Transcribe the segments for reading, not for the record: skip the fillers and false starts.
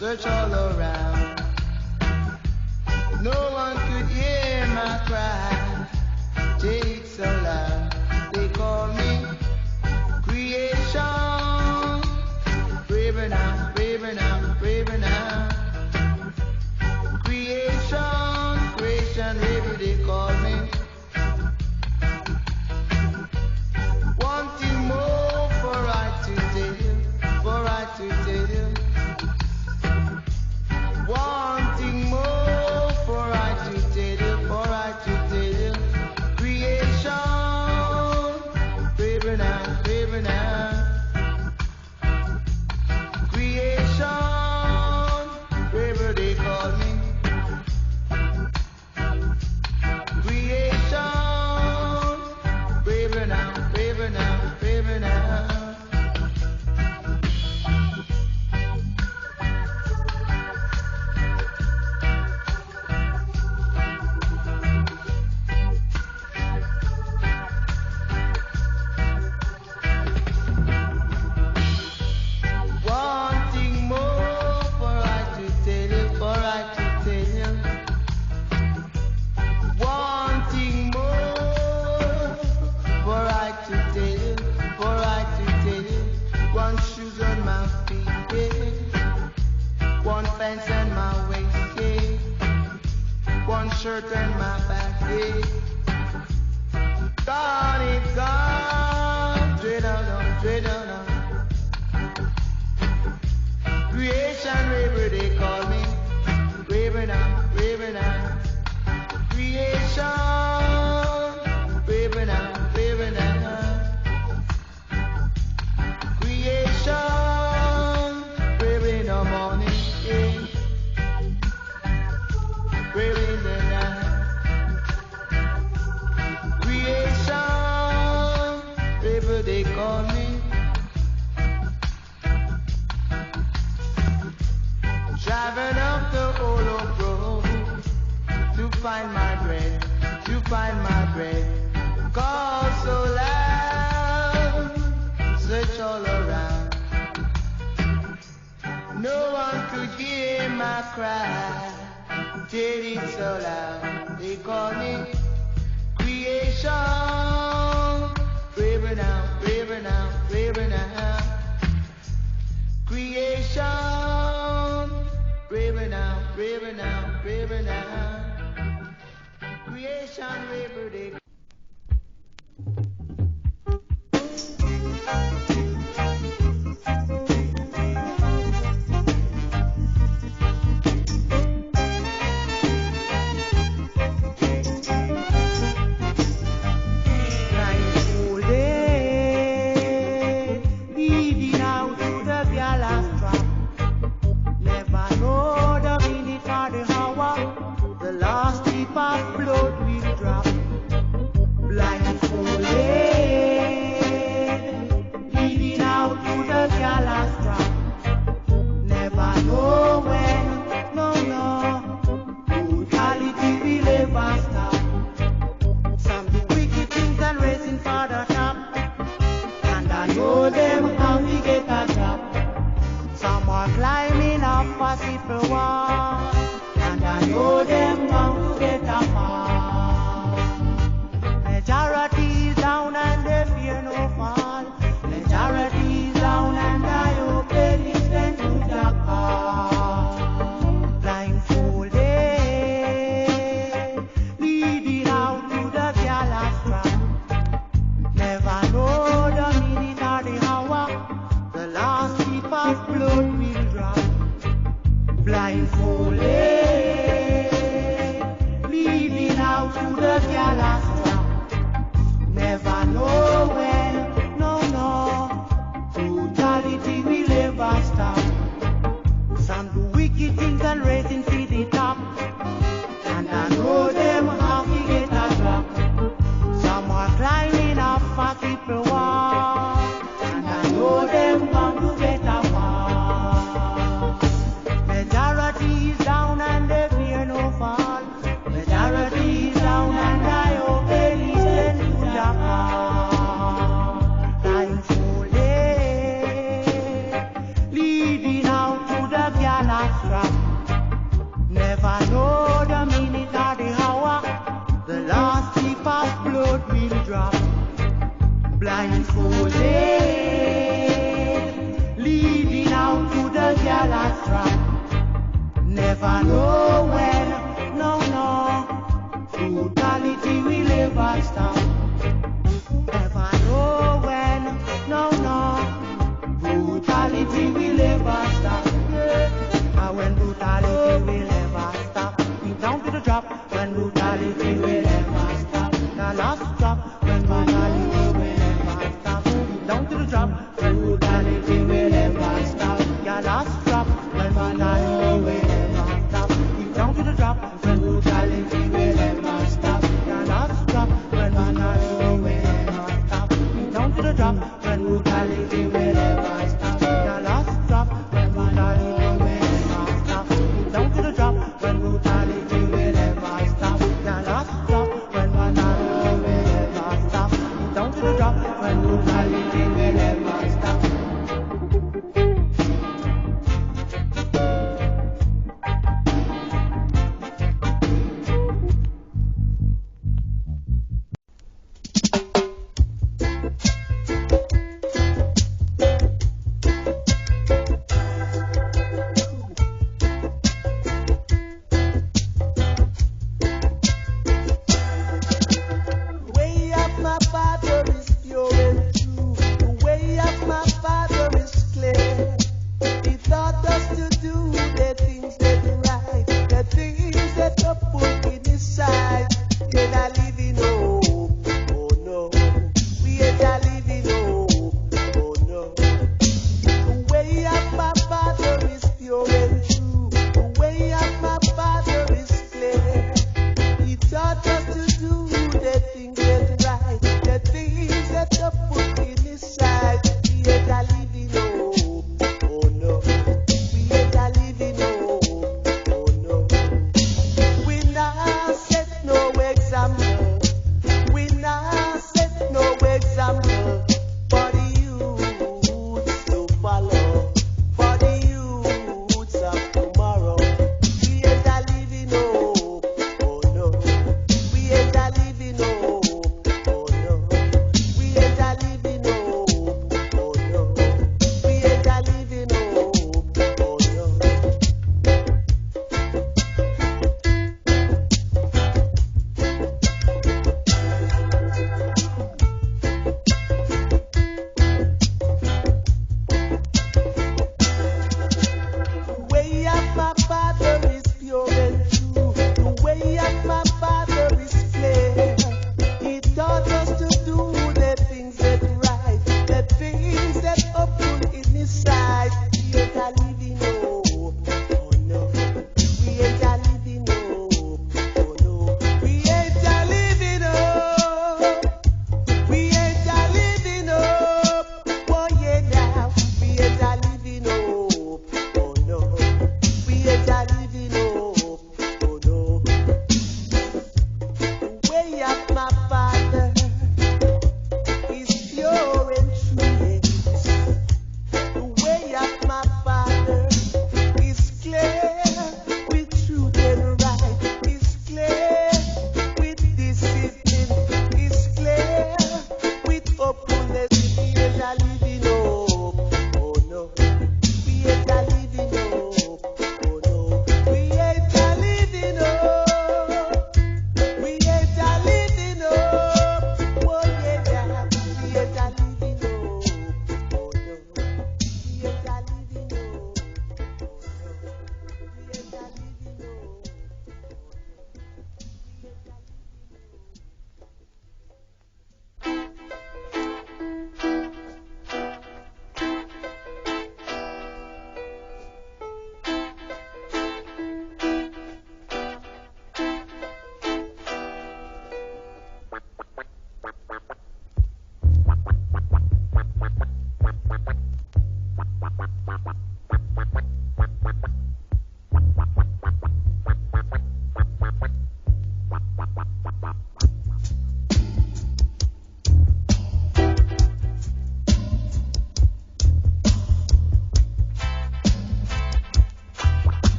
search all around. No one could hear my cry, it's so loud. They call me creation. Braver now, braver now, braver now. Creation, creation, baby, they call me. Wanting more for I to tell you, for I to tell you. Wanting more for I to tell you, for I to tell you. Creation, braver now, braver now. Creation, braver they call me. Creation, braver now, braver now, braver now. Wanting more for I to tell you, for I to tell you. Wanting more for I to tell you, for I to tell you. One shoes on my feet, yeah. One pants on my waist, yeah. One shirt on my back, yeah. Gone, it's gone. Straight on, straight on. Creation raver they call me. Raver now, raver now. Creation, raver now, raver now. Creation, raver in the morning, yeah. Raver in the night. Creation, raver they call me. Driving up the old road to find my bread, to find my bread. Call so loud, search all around. No one could hear my cry, did it so loud. They call me creation, braver now, braver now, braver now. Creation, braver now, braver now, braver now. Creation, braver they. never know when, no, no, brutality will never stop. Never know when, no, no, brutality will never stop. And when brutality will never stop, we down to the drop. When brutality will never stop, the last drop. When brutality will never stop, we down to the drop. When brutality will never stop, the last drop. When brutality will never stop,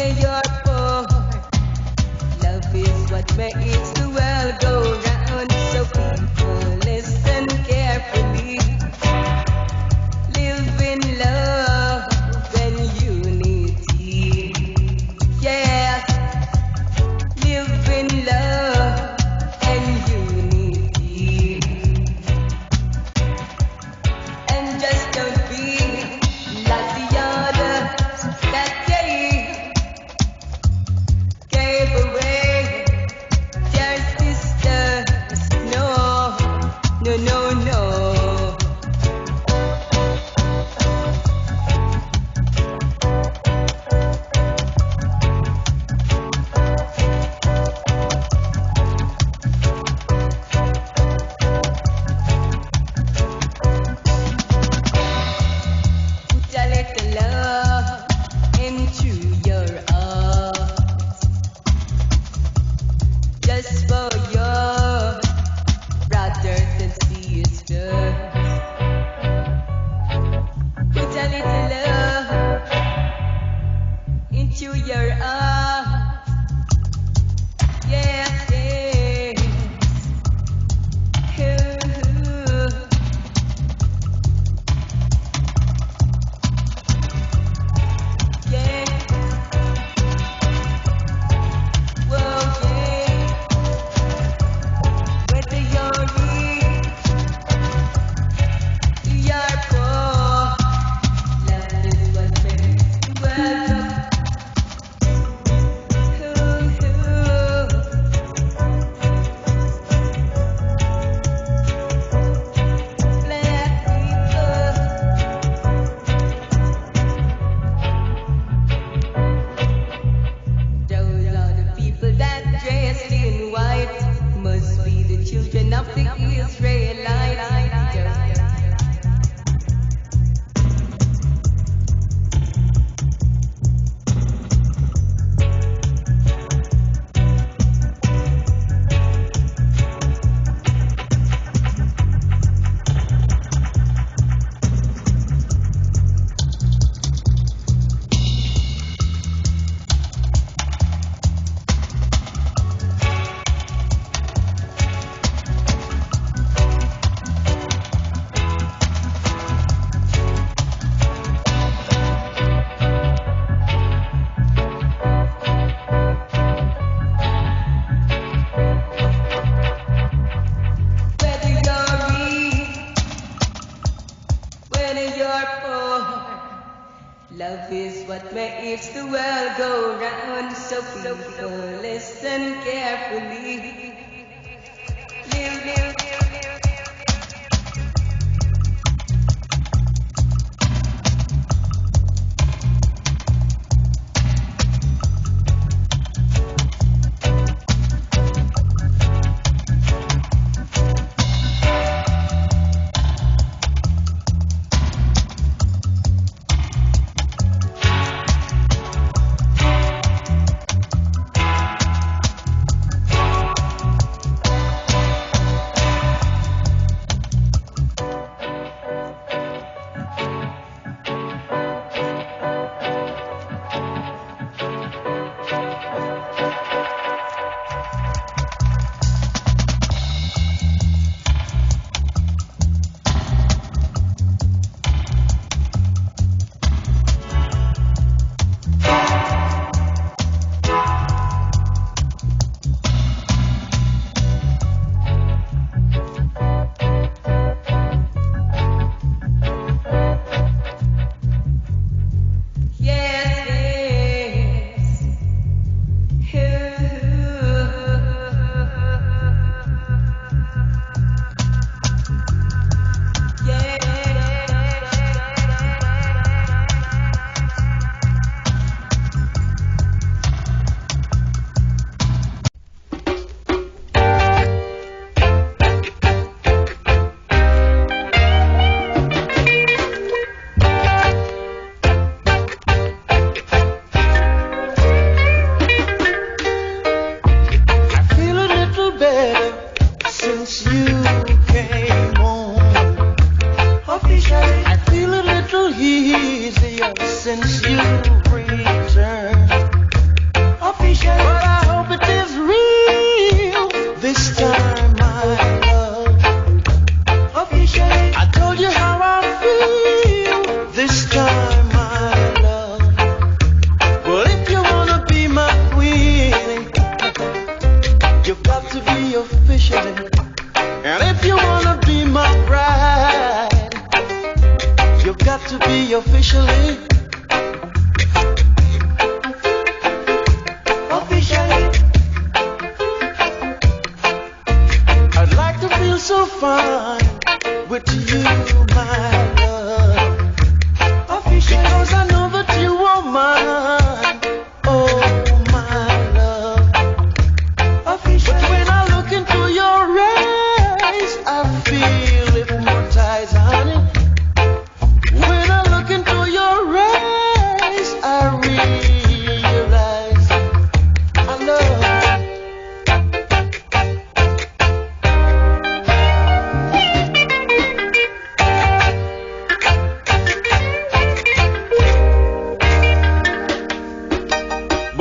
you're poor, love is what makes the world go round. So people listen carefully. Live in love and unity. Yeah, live in love and unity. And just don't be like the others that they gave away their sisters. No, no, no, no. Put a little love into your heart, just for your brothers and sisters. Put a little love into your heart. Yes, yes. Ooh. Yeah. Whoa, yeah. Whether you're rich, you're poor, love is what makes the world go. Black people. Those are the people that dress in white, must be the children of the Israelites. Whether you're rich, whether you're poor, love is what makes the world go round. So people listen carefully. Live, live, live, live.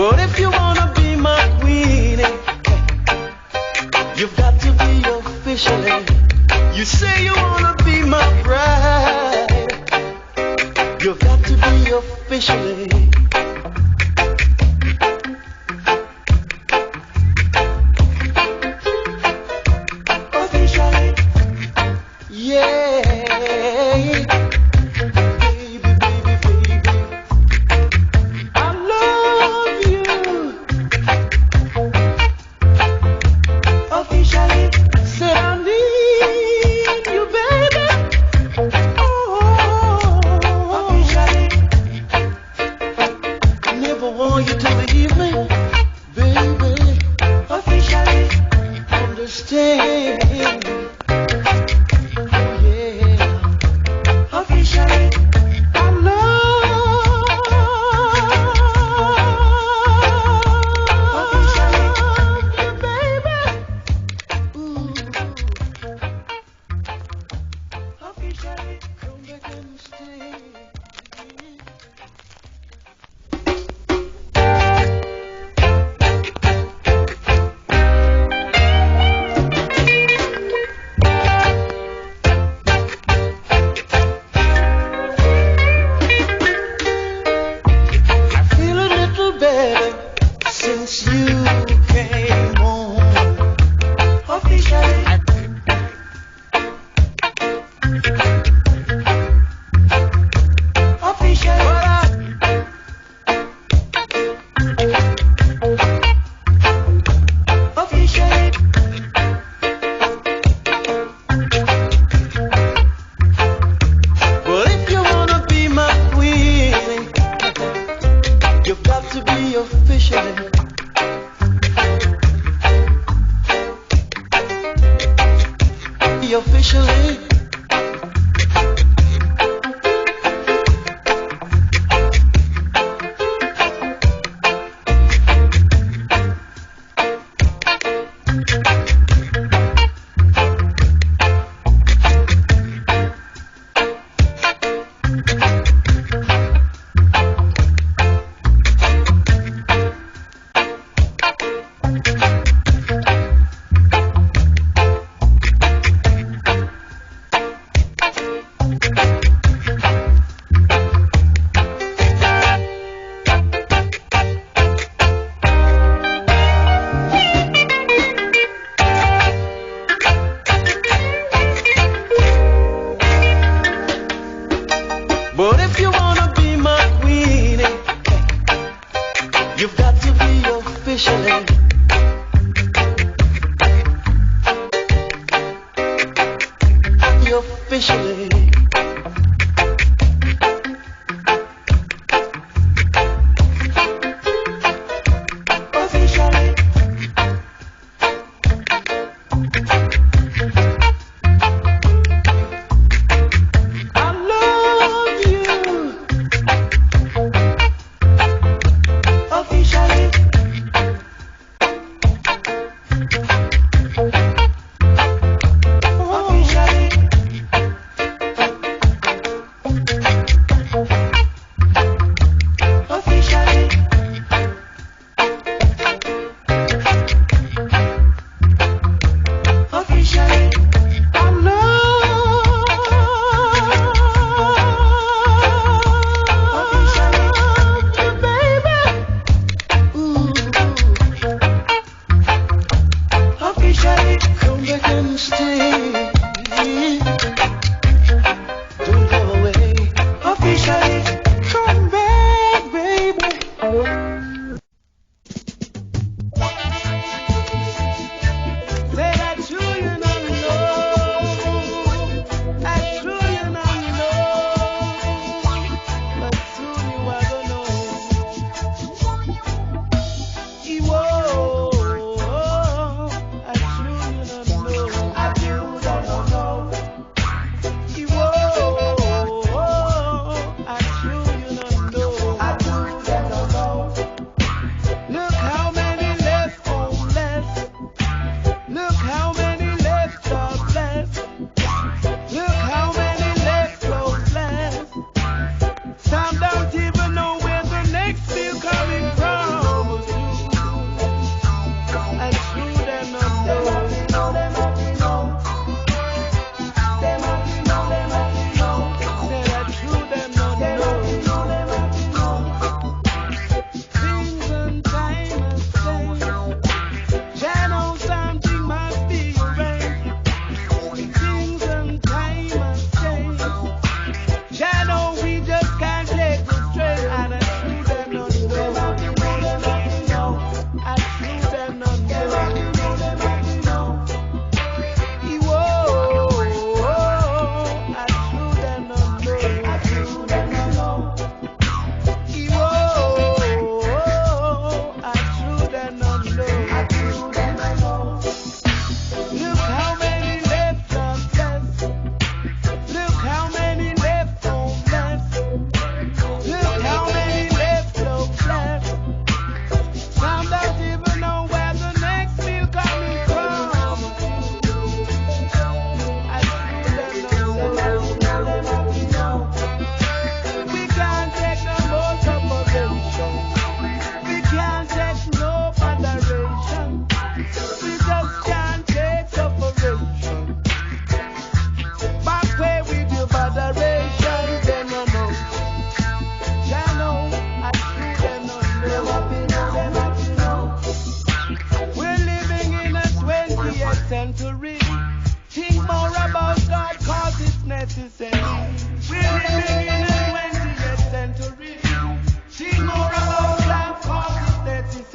But if you wanna be my queen, you've got to be officially. You say you wanna be my bride, you've got to be officially. Officially, yeah.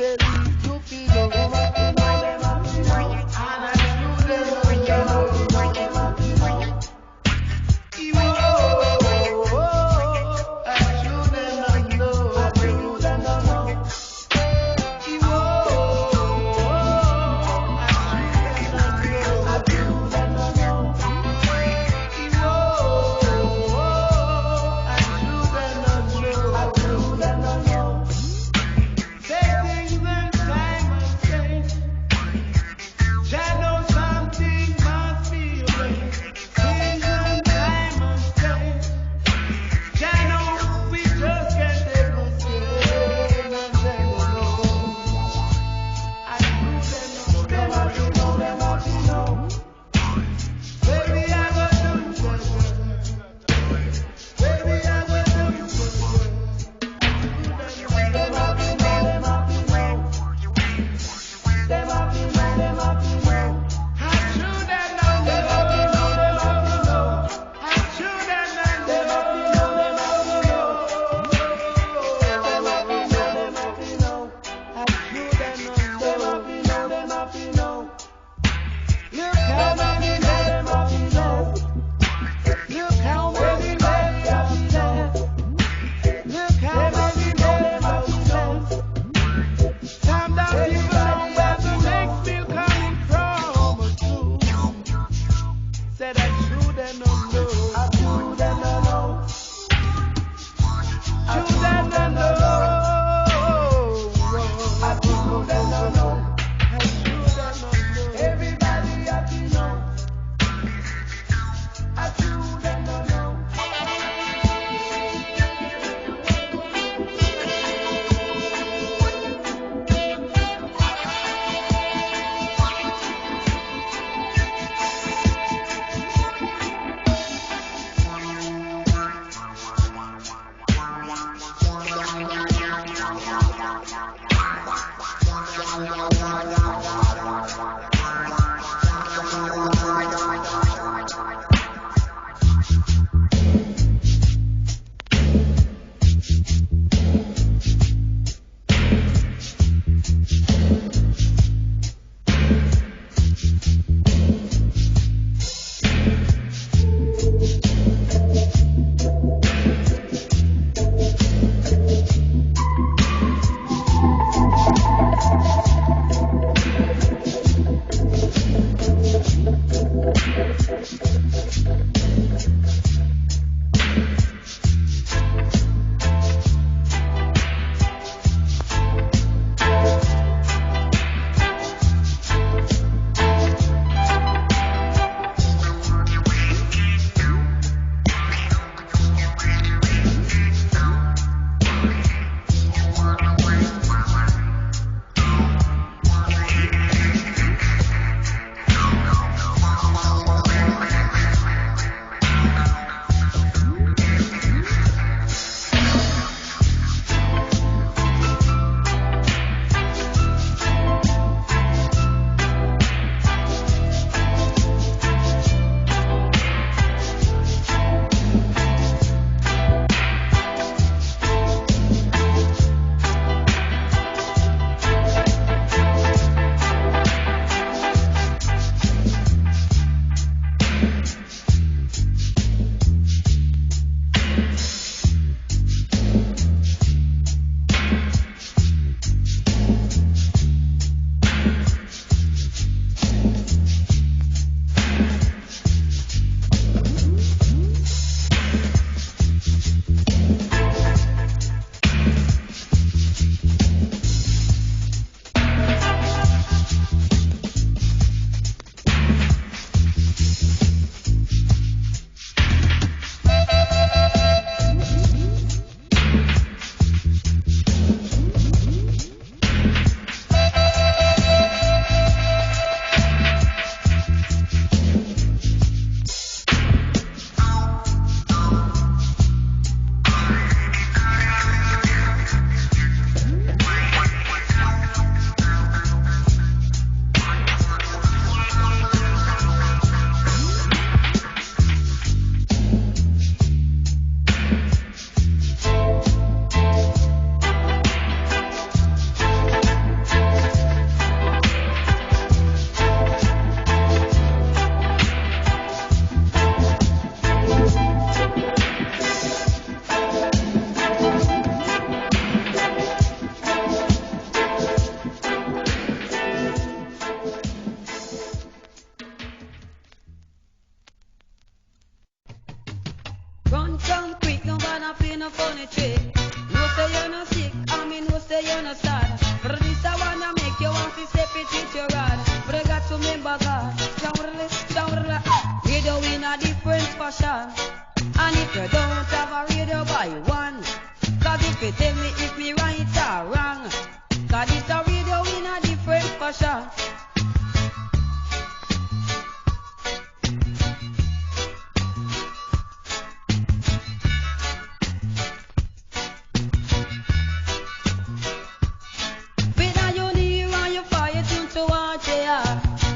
they need to feel love. And I should them Say things and But this I wanna make you want to step it with your rod. But I got to remember God. Radio in a different fashion. And if you don't have a radio, buy one. Cause if you tell me if me right or wrong, cause it's a radio in a different fashion.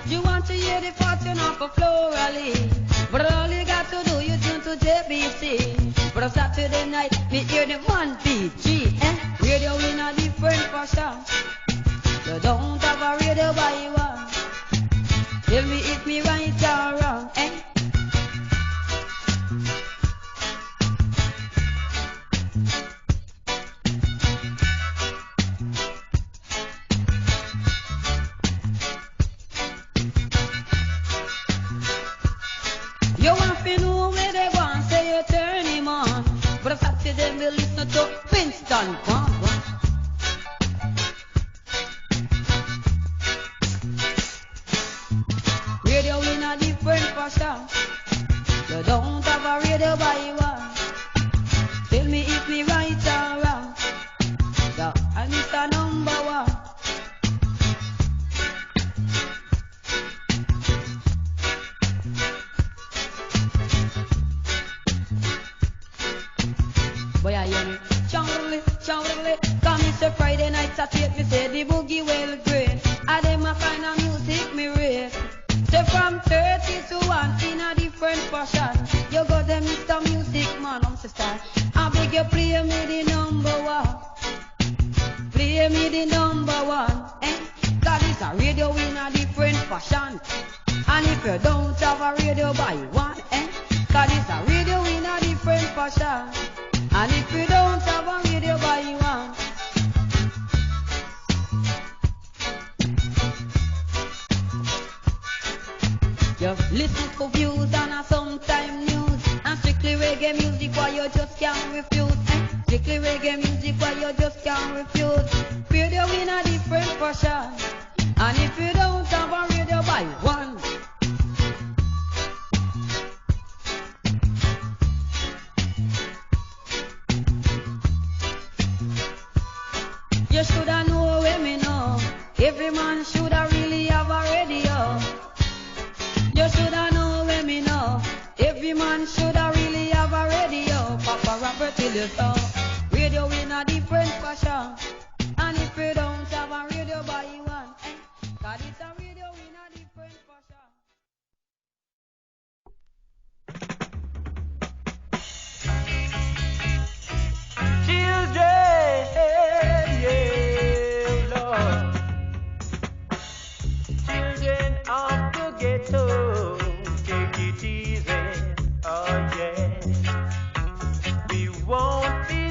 You want to hear the fortune of a florally, but all you got to do, you tune to JBC. But on Saturday night, me hear the 1PG, radio in a different fashion. You don't have a radio by one. Tell me if me right or wrong, You want to know where they want, say you turn him on. But if Saturday me listen to Winston Pond. Radio in a different fashion. You don't have a radio by one. Tell me if me right or wrong. So I Mr. Number One. Boy, I hear me Chowderly, come it's a Friday night, I take me say the boogie well great. I dem a kind of music me rate. So from 30 to 1 in a different fashion. You got them Mr. Music Man, I'm sister. I beg you play me the number one. Play me the number one, Cause it's a radio in a different fashion. And if you don't have a radio, buy one, Cause it's a radio in a different fashion. And if you don't have a radio, buy one. You listen to views and a sometime news. And strictly reggae music why you just can't refuse. Strictly reggae music why you just can't refuse. Radio in a different fashion. And if you don't have a radio, buy one. You shoulda know where me know. Every man shoulda really have a radio. You shoulda know where me know. Every man shoulda really have a radio. Papa rapper till you saw. Radio in a different fashion. And if you don't have a radio, buy one. Cause it's a radio in a different fashion. Children, yeah, Lord. Children of the ghetto, take it easy, oh yeah. We won't be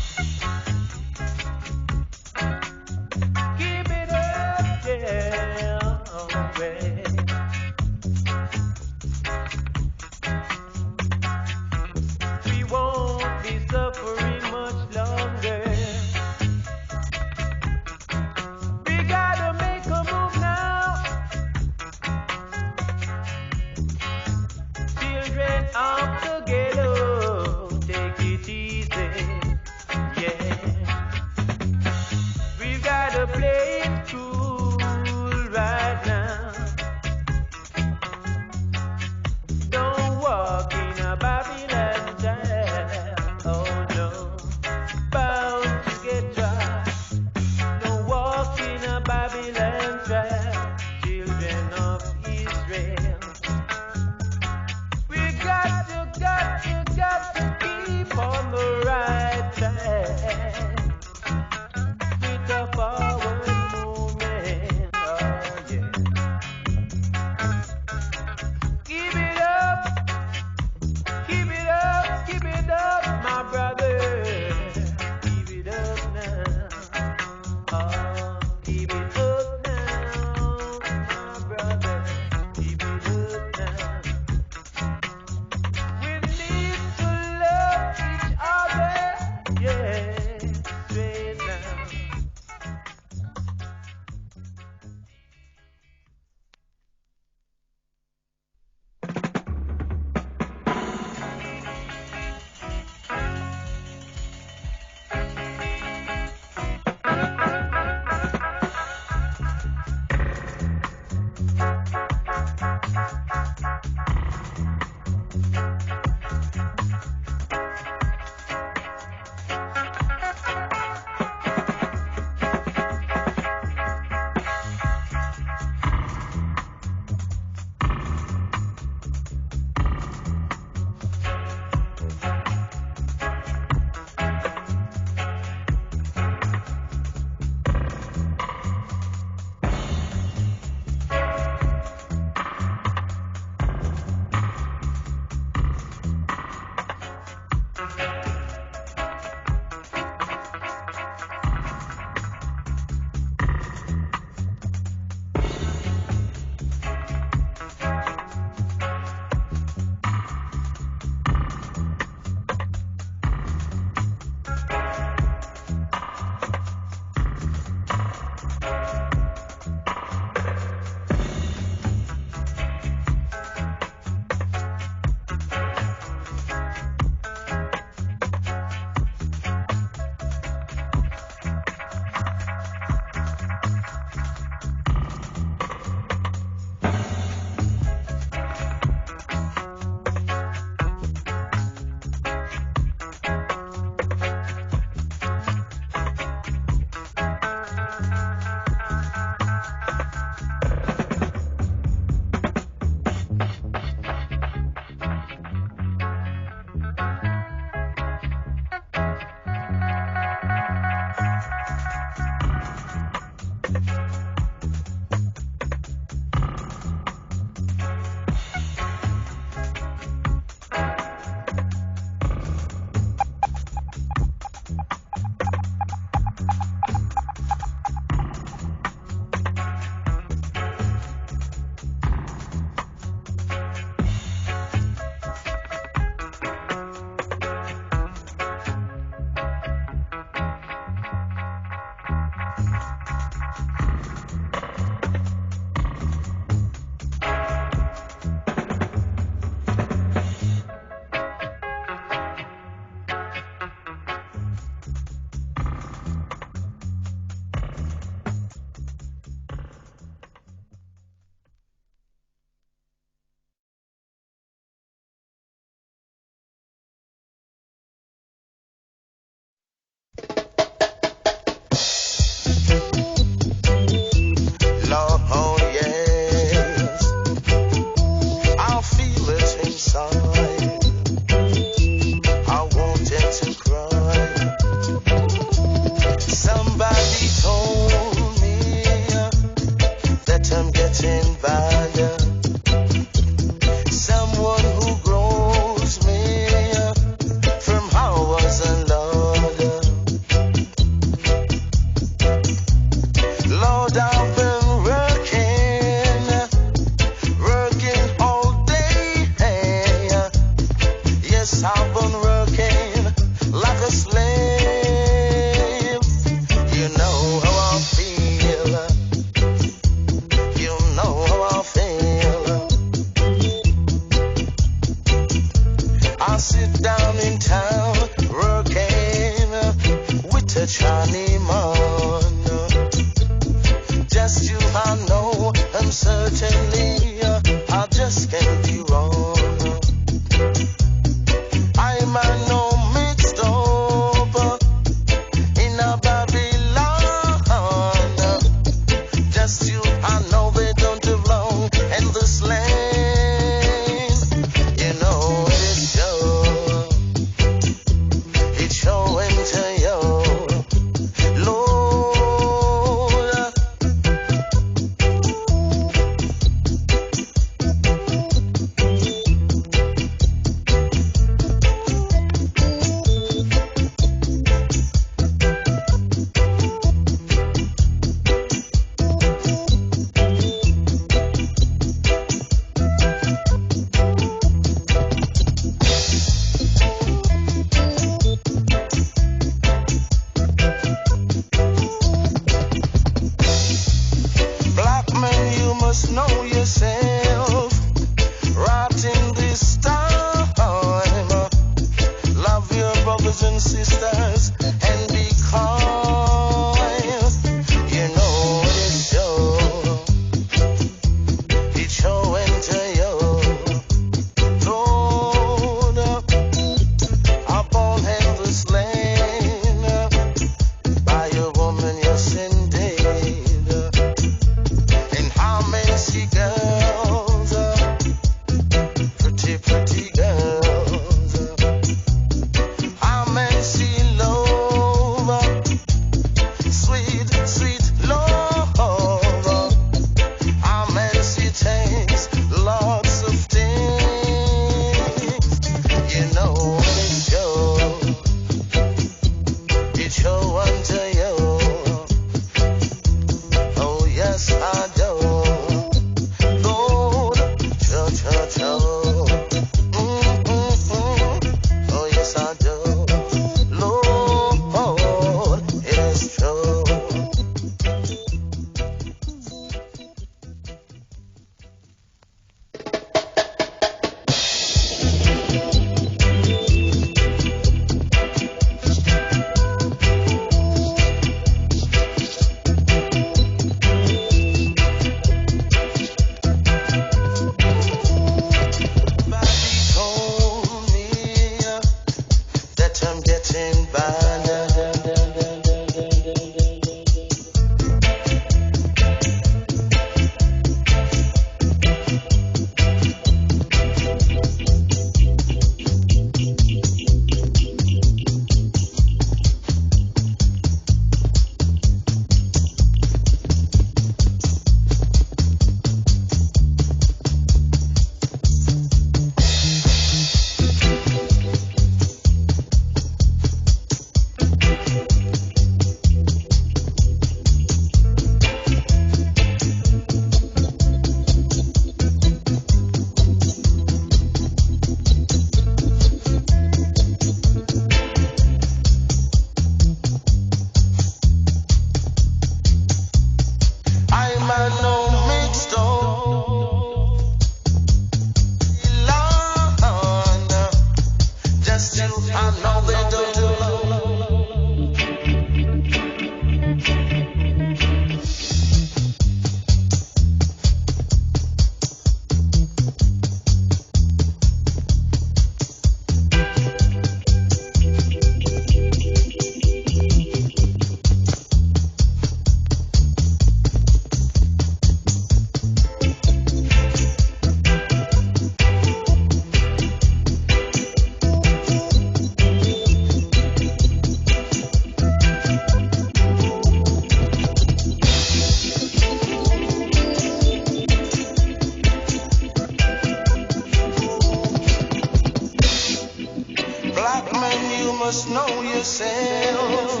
must know yourself.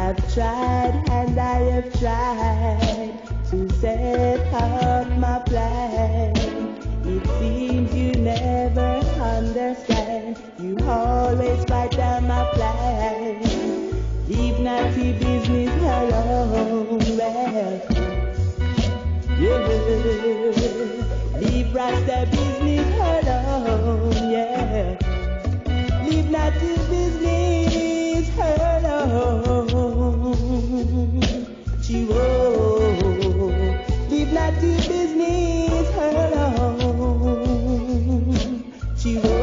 I've tried and I have tried to set up my plan. It seems you never understand. You always fight down my plan. Leave naughty business alone. Well, yeah. Leave Rasta business alone. Yeah. Leave naughty business alone. Chiwo. Leave naughty business alone. Chiwo.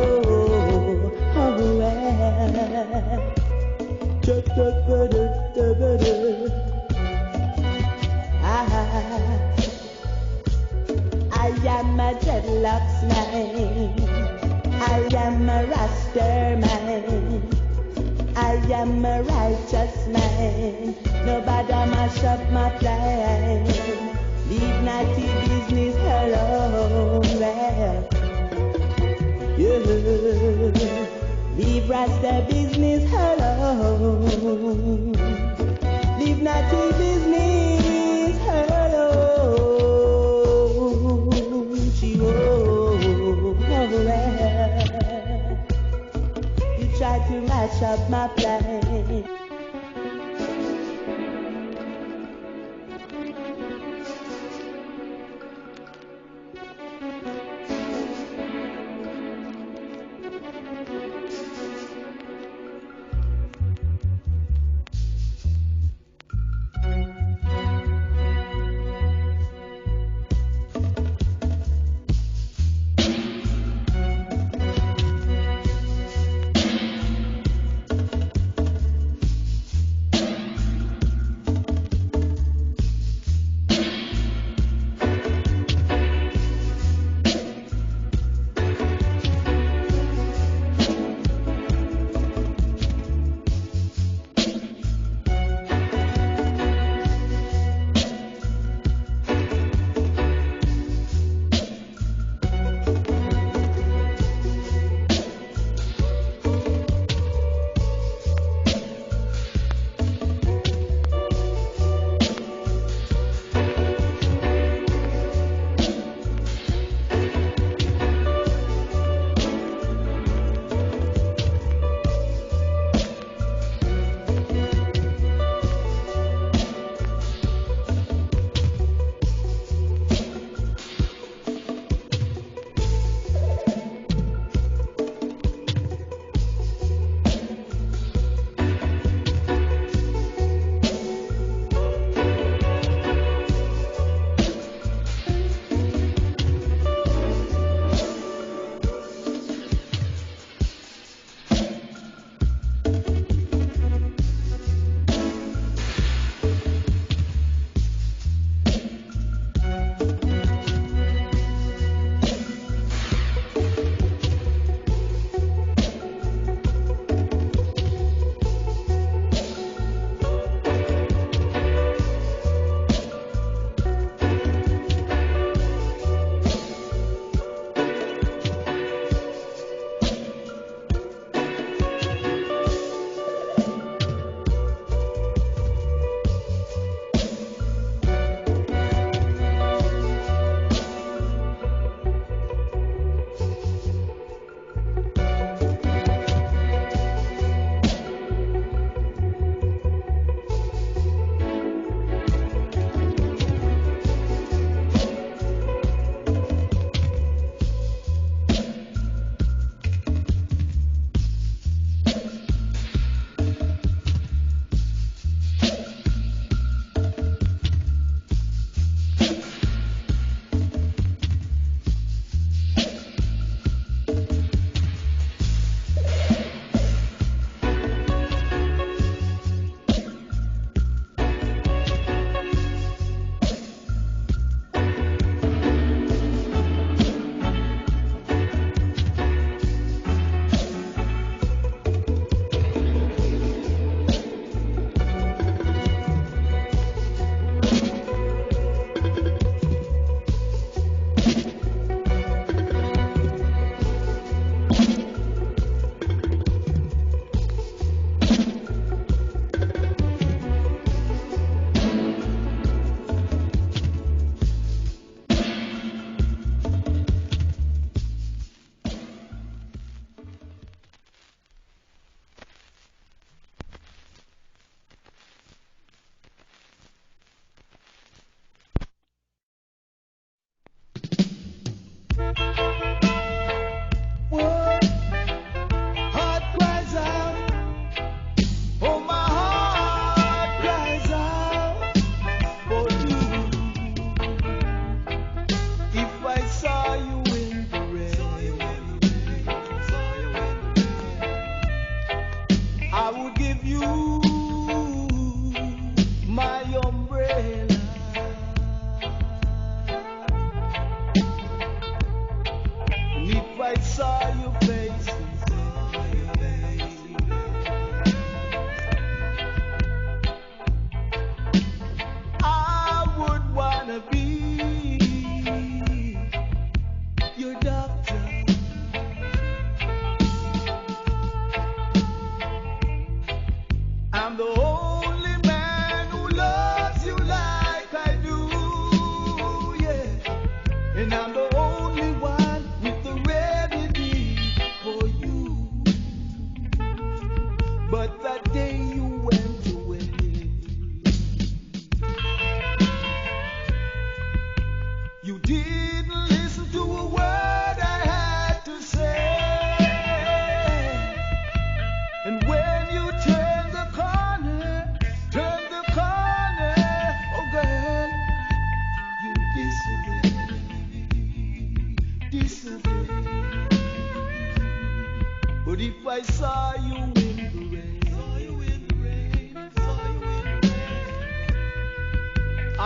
Oh well. I am a dreadlocks man. I am a Rasta man. I am a righteous man. Nobody mash up my plan. Leave naughty business alone. Well, yeah. Leave Rasta business alone. Leave naughty business alone. You try to match up my plan.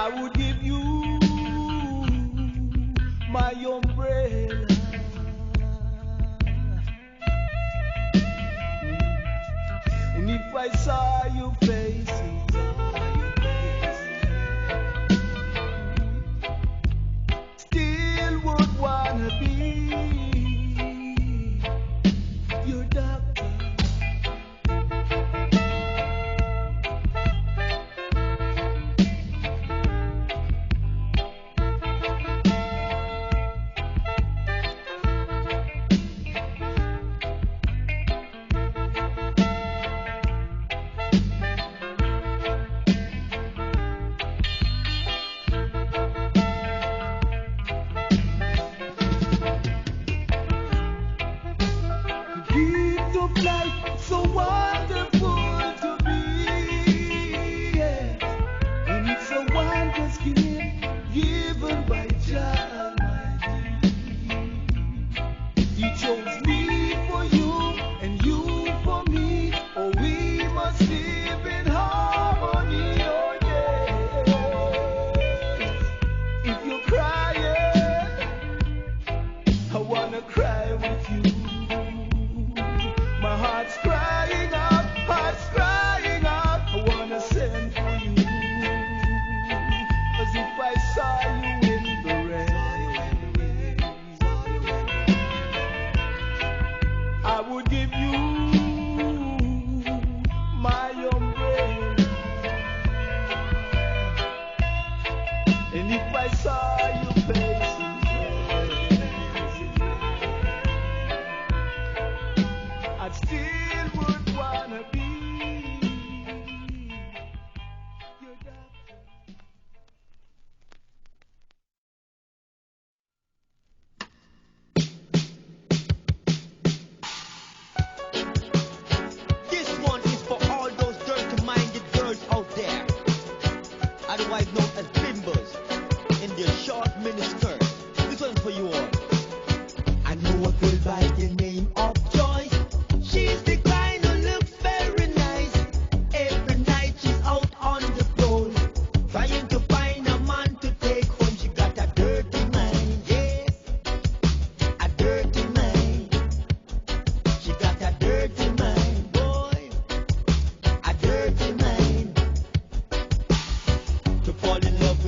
I would give you my umbrella. And if I saw your face, still would wanna be your doctor. Fall in love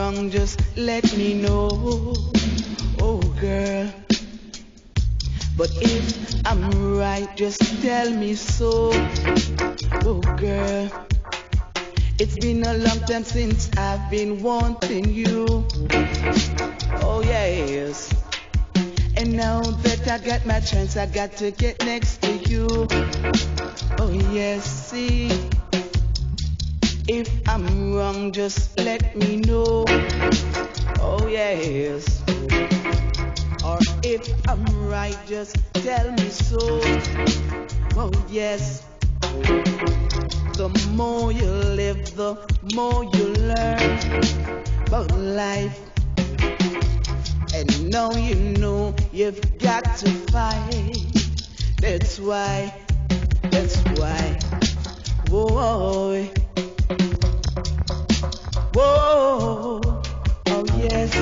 wrong, just let me know, oh girl. But if I'm right, just tell me so, oh girl. It's been a long time since I've been wanting you, oh yes. And now that I got my chance, I got to get next to you, oh yes, see. If I'm wrong, just let me know, oh yes. Or if I'm right, just tell me so, oh yes. The more you live, the more you learn about life. And now you know you've got to fight. That's why, whoa, whoa, oh yes.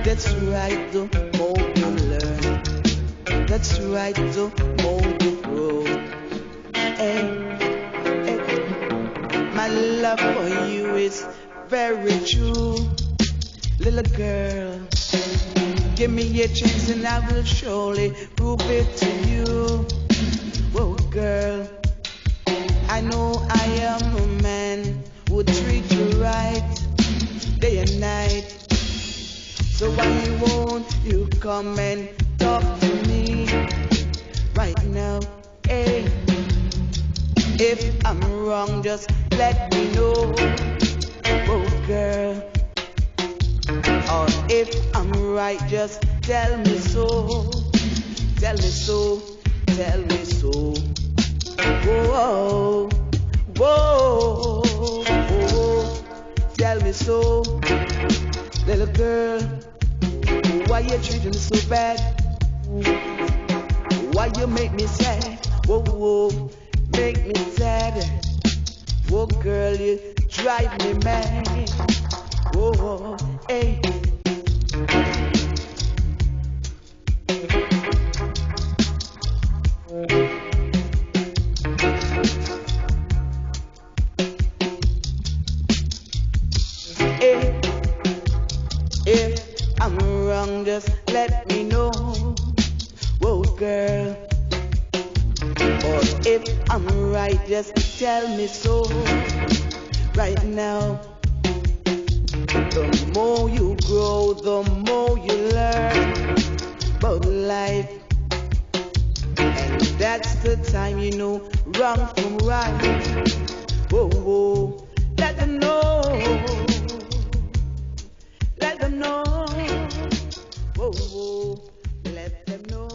That's right, the more you learn. That's right, the more you grow. And my love for you is very true. Little girl, give me a chance and I will surely prove it to you. Whoa, girl, I know I am a man who would treat you right day and night. So why won't you come and talk to me right now? Hey, if I'm wrong, just let me know, oh girl. Or if I'm right, just tell me so, tell me so, tell me so. Whoa, whoa, whoa, tell me so, little girl. Why you treating me so bad? Why you make me sad? Whoa, whoa, make me sad. Whoa, girl, you drive me mad. Whoa, hey. If I'm wrong, just let me know, whoa, girl. Or if I'm right, just tell me so. Right now, the more you grow, the more you learn about life. And that's the time you know wrong from right. Whoa, whoa, let them know. Let them know. Whoa, whoa, let them know.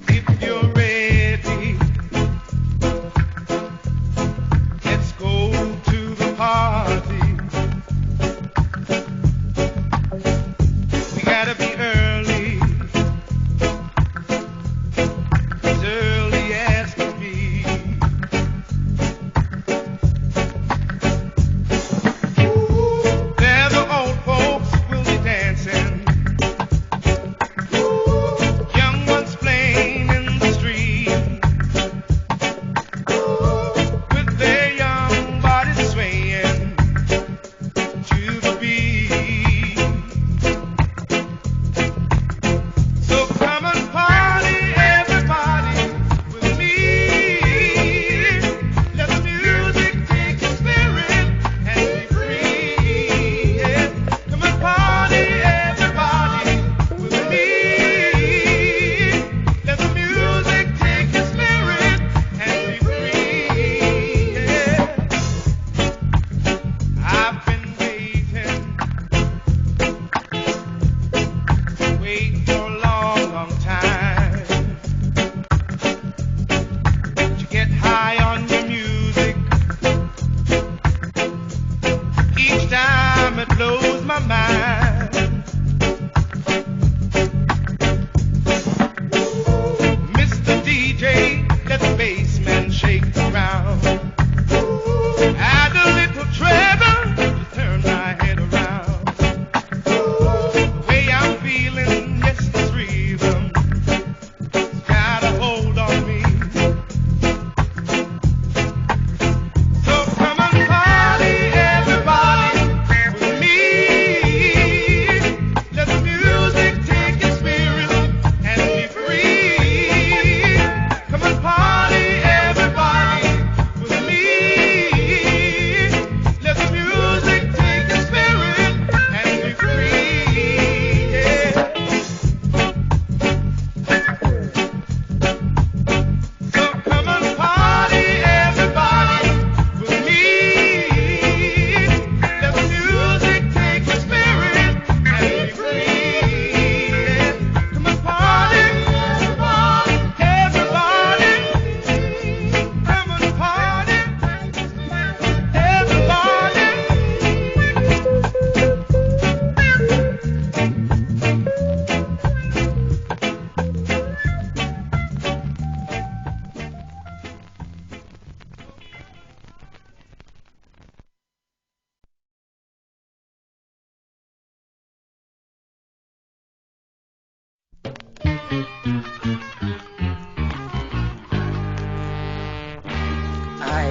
If you're ready, let's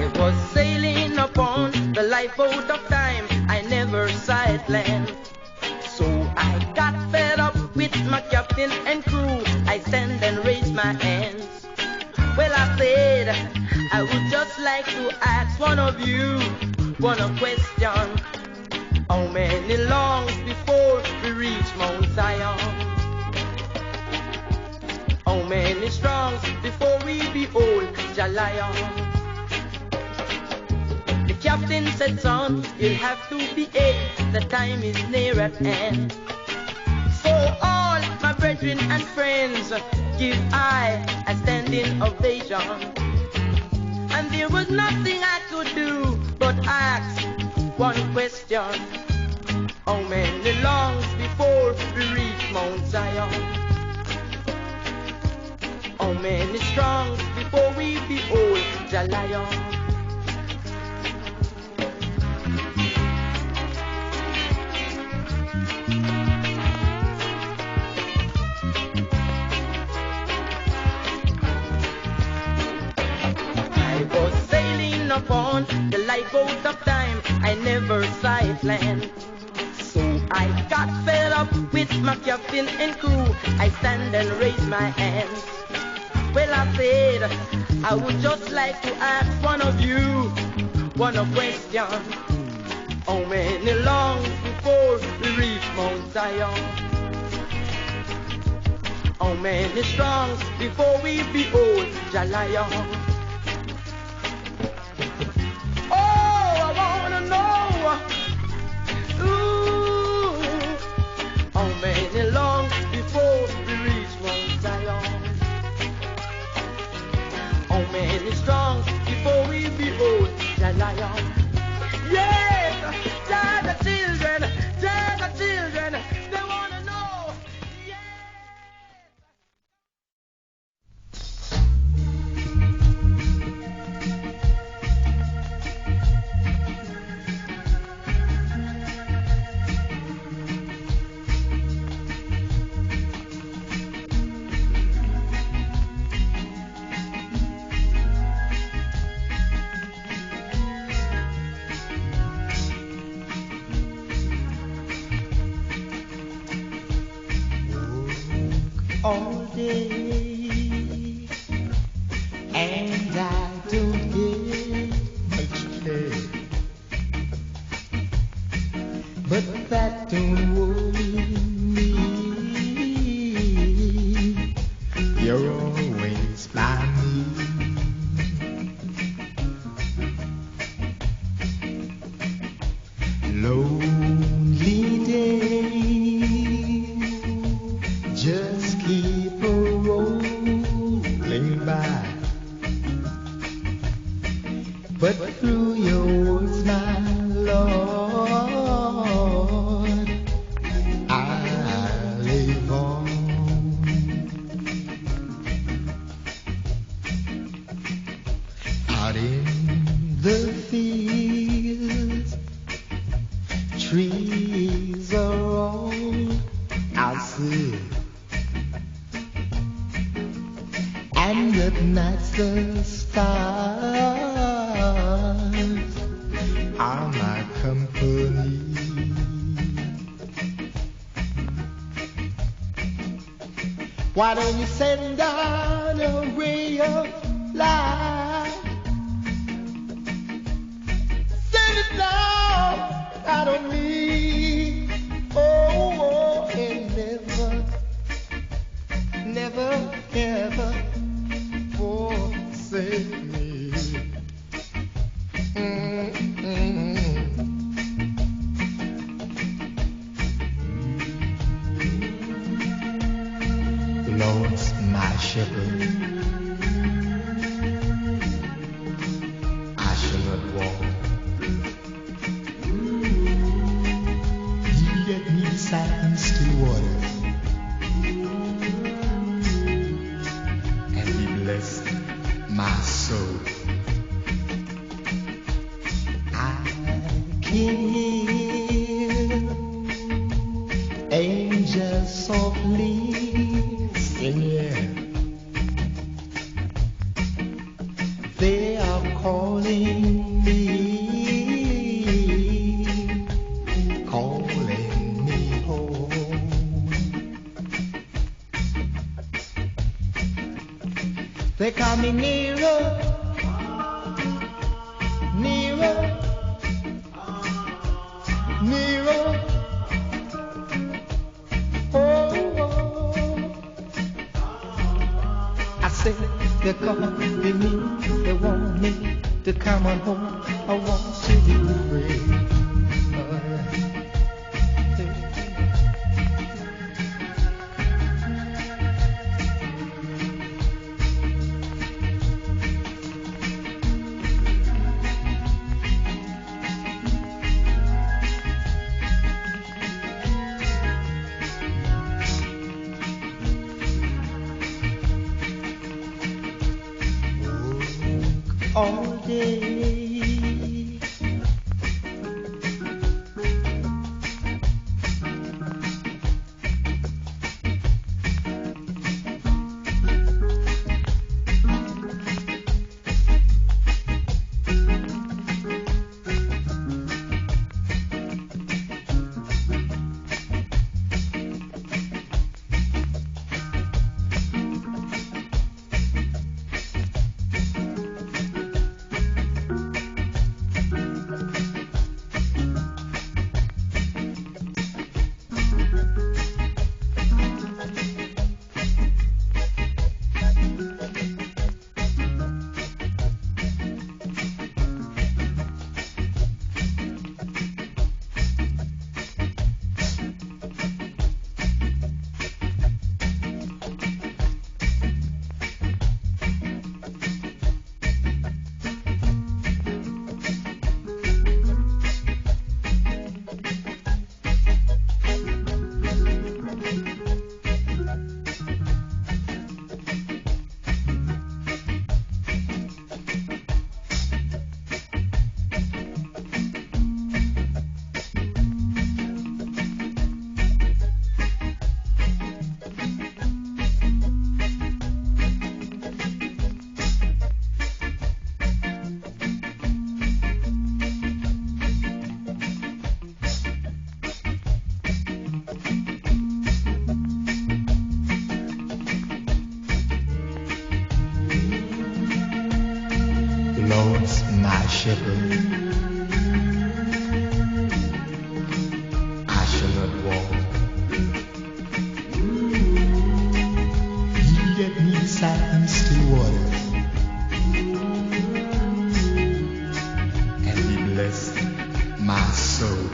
I was sailing upon the lifeboat of time, I never sight land. So I got fed up with my captain and crew, I stand and raise my hands. Well, I said, I would just like to ask one of you one question. How many longs before we reach Mount Zion? How many strongs before we behold Jah Lion? The captain said, son, you'll have to behave, the time is near at hand. So all my brethren and friends, give I a standing ovation. And there was nothing I could do but ask one question. How many longs before we reach Mount Zion? How many strongs before we behold Jah Lion? Upon the lifeboat of time, I never sight land. So I got fed up with my captain and crew, I stand and raise my hands. Well, I said, I would just like to ask one of you one question. How many longs before we reach Mount Zion? How many strongs before we behold Jah Lion? How many long before we reach Mount Zion? How many strong before we behold Jah Lion? Yes, Jah the children, they wanna know. Yes. All day, and I don't get much pay, but that don't worry me. You're always by me. Lonely days just keep rolling by, but through your words, my Lord, I live on. Out in the fields, trees are all I see. And at night the stars are my company. Why don't you send down a ray of light? Send it down out on me. Oh, and never, ever forsake me. Lord's my shepherd, I shall not walk. He led me beside still waters, and He blessed my soul. I can hear angels softly singing. They are calling me nearer, nearer, nearer. Oh, I said they're calling me, they want me to come on home. I want to be free. All day. Lord's my shepherd, I shall not want. He led me beside them still waters, and he blessed my soul.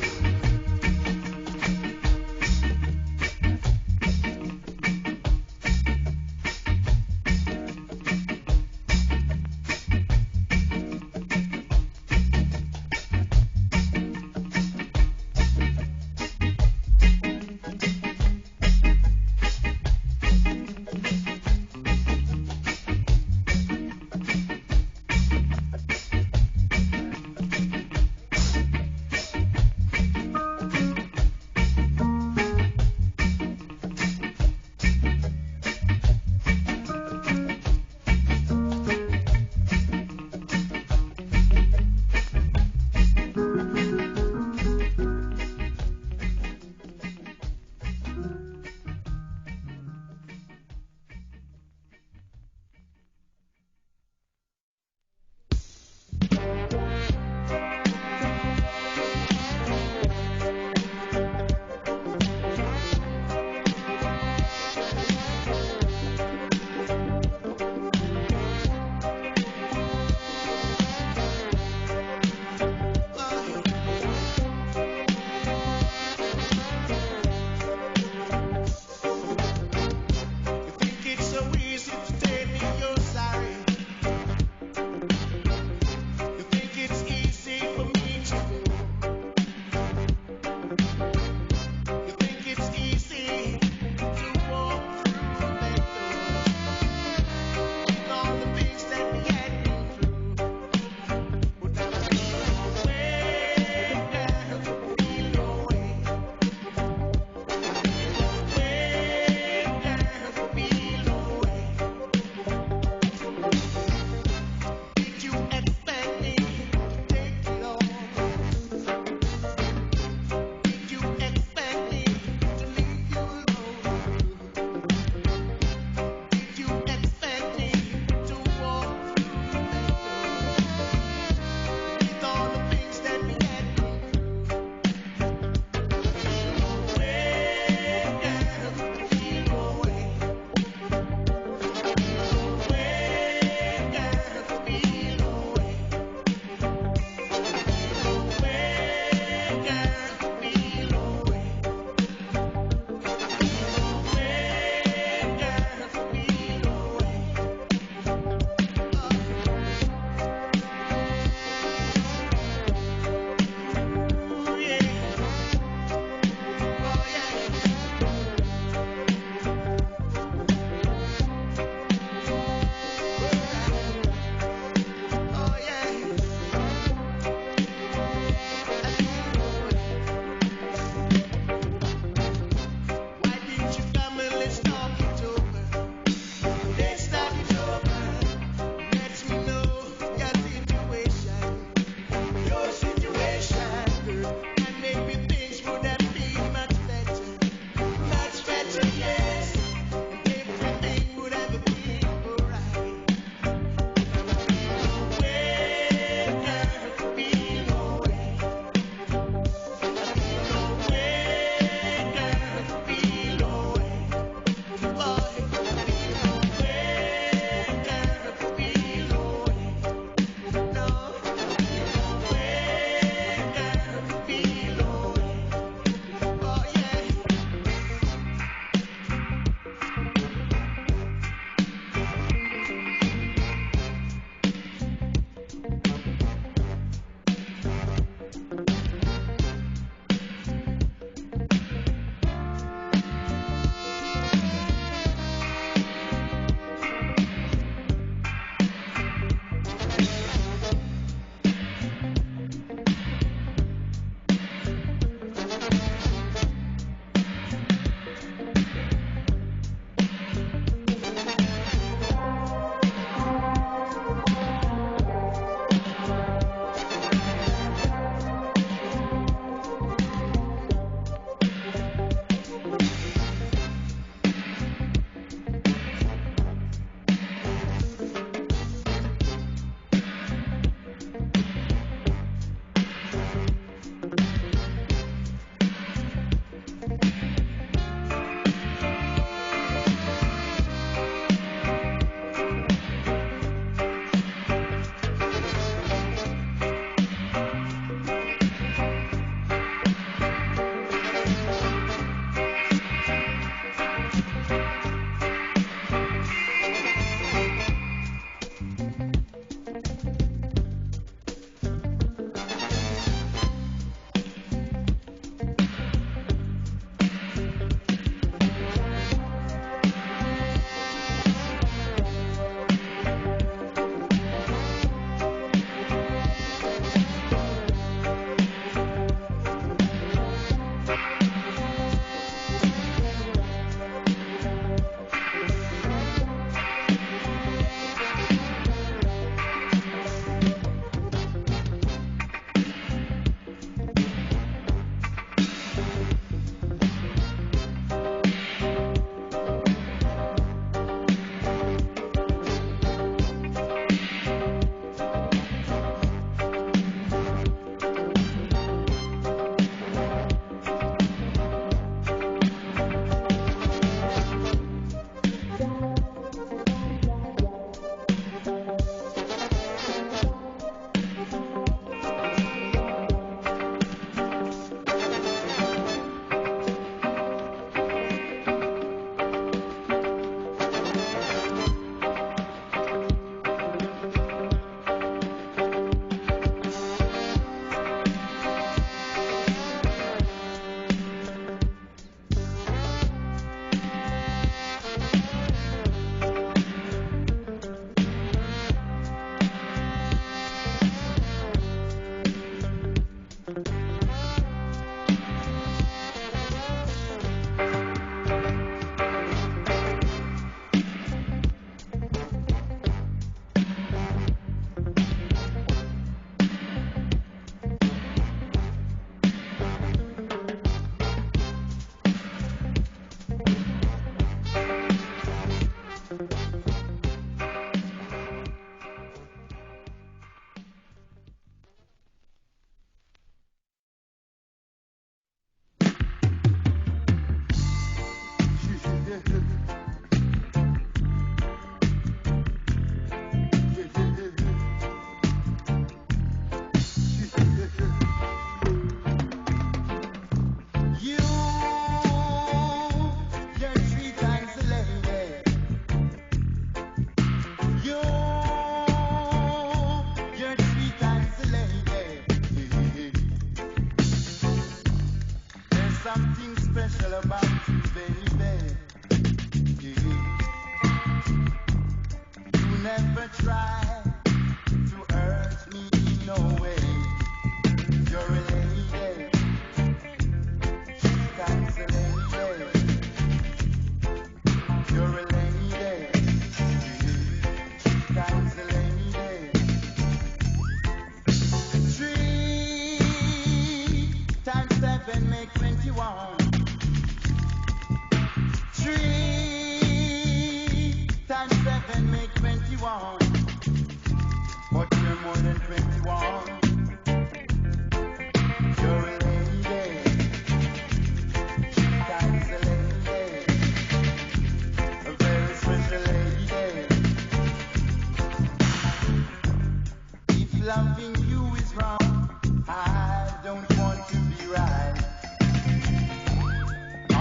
loving you is wrong. I don't want to be right.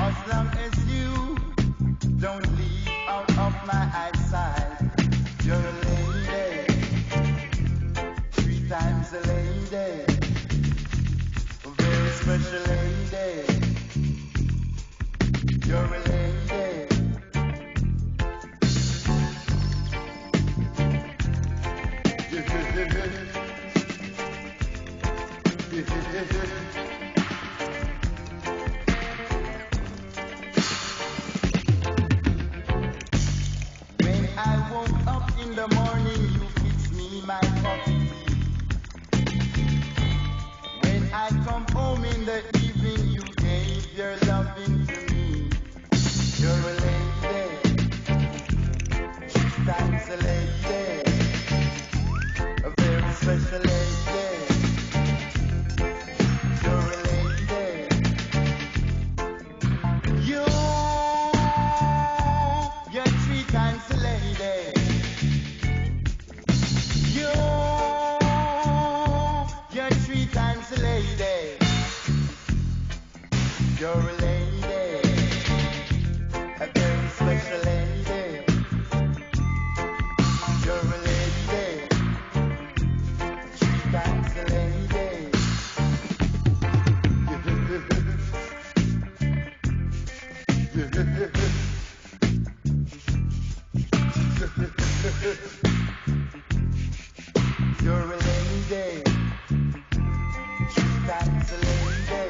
As long as you don't leave out of my eyesight. You're a lady, 3 times a lady, a very special lady. You're a lady. When I woke up in the morning, you fixed me my coffee. When I come home in the evening, you gave your loving to me. You're a lady, 6 times a lady, a very special lady. You're a lady. You're 3 times a lady. You're 3 times a lady. You're a lady, a very special lady. You're a lady, 3 times a lady. You're a lady, 3 times a lady.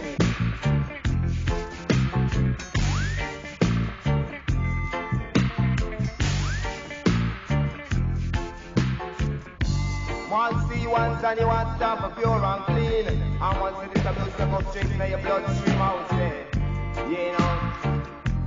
One see once and you want stuff for pure and clean. And once it is a music of strings in your bloodstream out there. You know,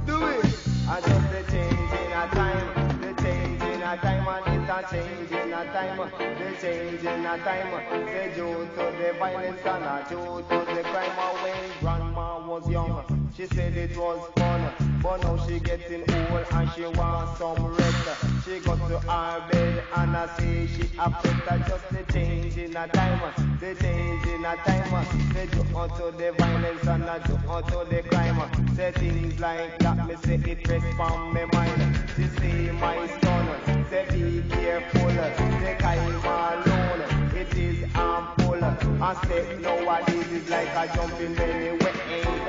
do it. And just the change in a time, the change in a time, and it's a change in a time, the change in a time. Say due to the violence and due to the crime. When grandma was young, she said it was fun, but now she getting old and she wants some rest. She got to her bed and I say she affected just the change in a time, the change in a time. Say due to the violence and due to the crime. Say things like that, me say it rests from my mind. She say my son, say be careful, say I'm alone, it is harmful. I say nowadays is like a jumping anyway.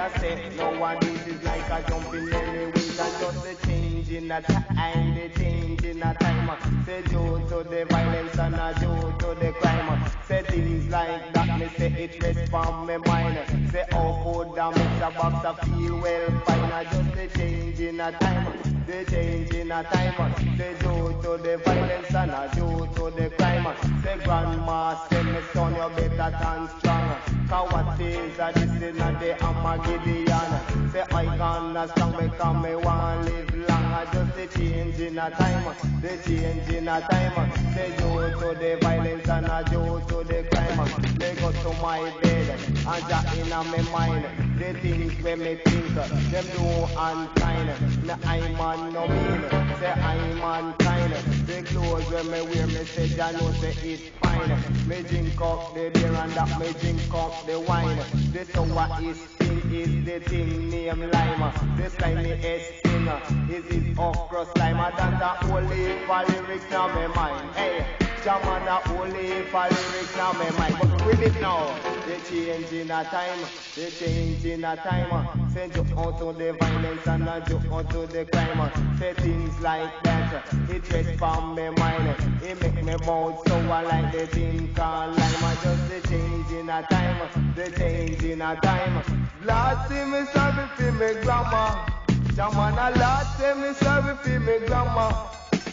I say nowadays is like a jumping anyway. And just the change in a time, the change in a time. Say due to the violence and due to the crime. Say things like that, me say it rests from my mind. Say how could that make a boxer feel well fine? Just the change in a time, the change in a time. Say due to the violence and due to the crime. Say grandma, say me son, you better stand strong. Cause what is a this in a day Armageddon. Say I gonna strong because me want live long. Just the change in a time, the change in a time. Say due to the violence and due to the crime. They go to my bed and just in my mind. The things when me think, them do unkind. Me I'm man no mean, say I'm mankind. The clothes when me wear, me say I know say it's fine. Me drink up the beer and that me drink up the wine. The sour is thing is the thing named lime. The slimy is thing is it okra slime. I done the holy for lyrics now my mind. Hey, Jaman the holy for lyrics now my mind. But with it now, the change in a time, the change in a time. Send you out to the violence and you out to the crime. Say things like that, it rests from my mind. It make me mouth so I like the thing called lime. Just the change in a time, the change in a time. Lord see me sorry for me grandma. Jaman a Lord say me sorry for me grandma.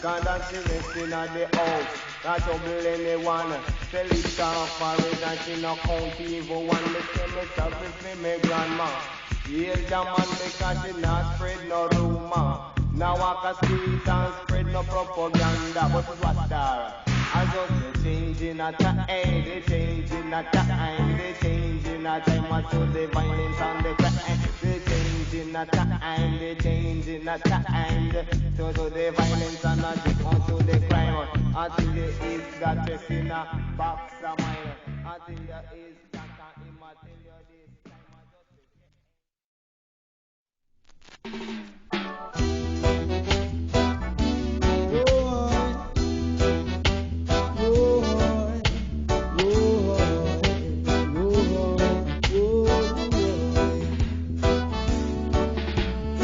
Cause that she resting at the house, not trouble anyone. Tell it for it and she no count even one. Me say me sorry for me grandma. Yeah, Jaman because she not spread no rumor. Now walk a street and spread no propaganda. But what's there? I just the change in a time, the change in a time, the change in a time. To the violence and the crime, the change changing a time, the changing a time. So to the violence and not just onto the crime. Until there is that stress in a box of mine. Until there is that time, until there is time of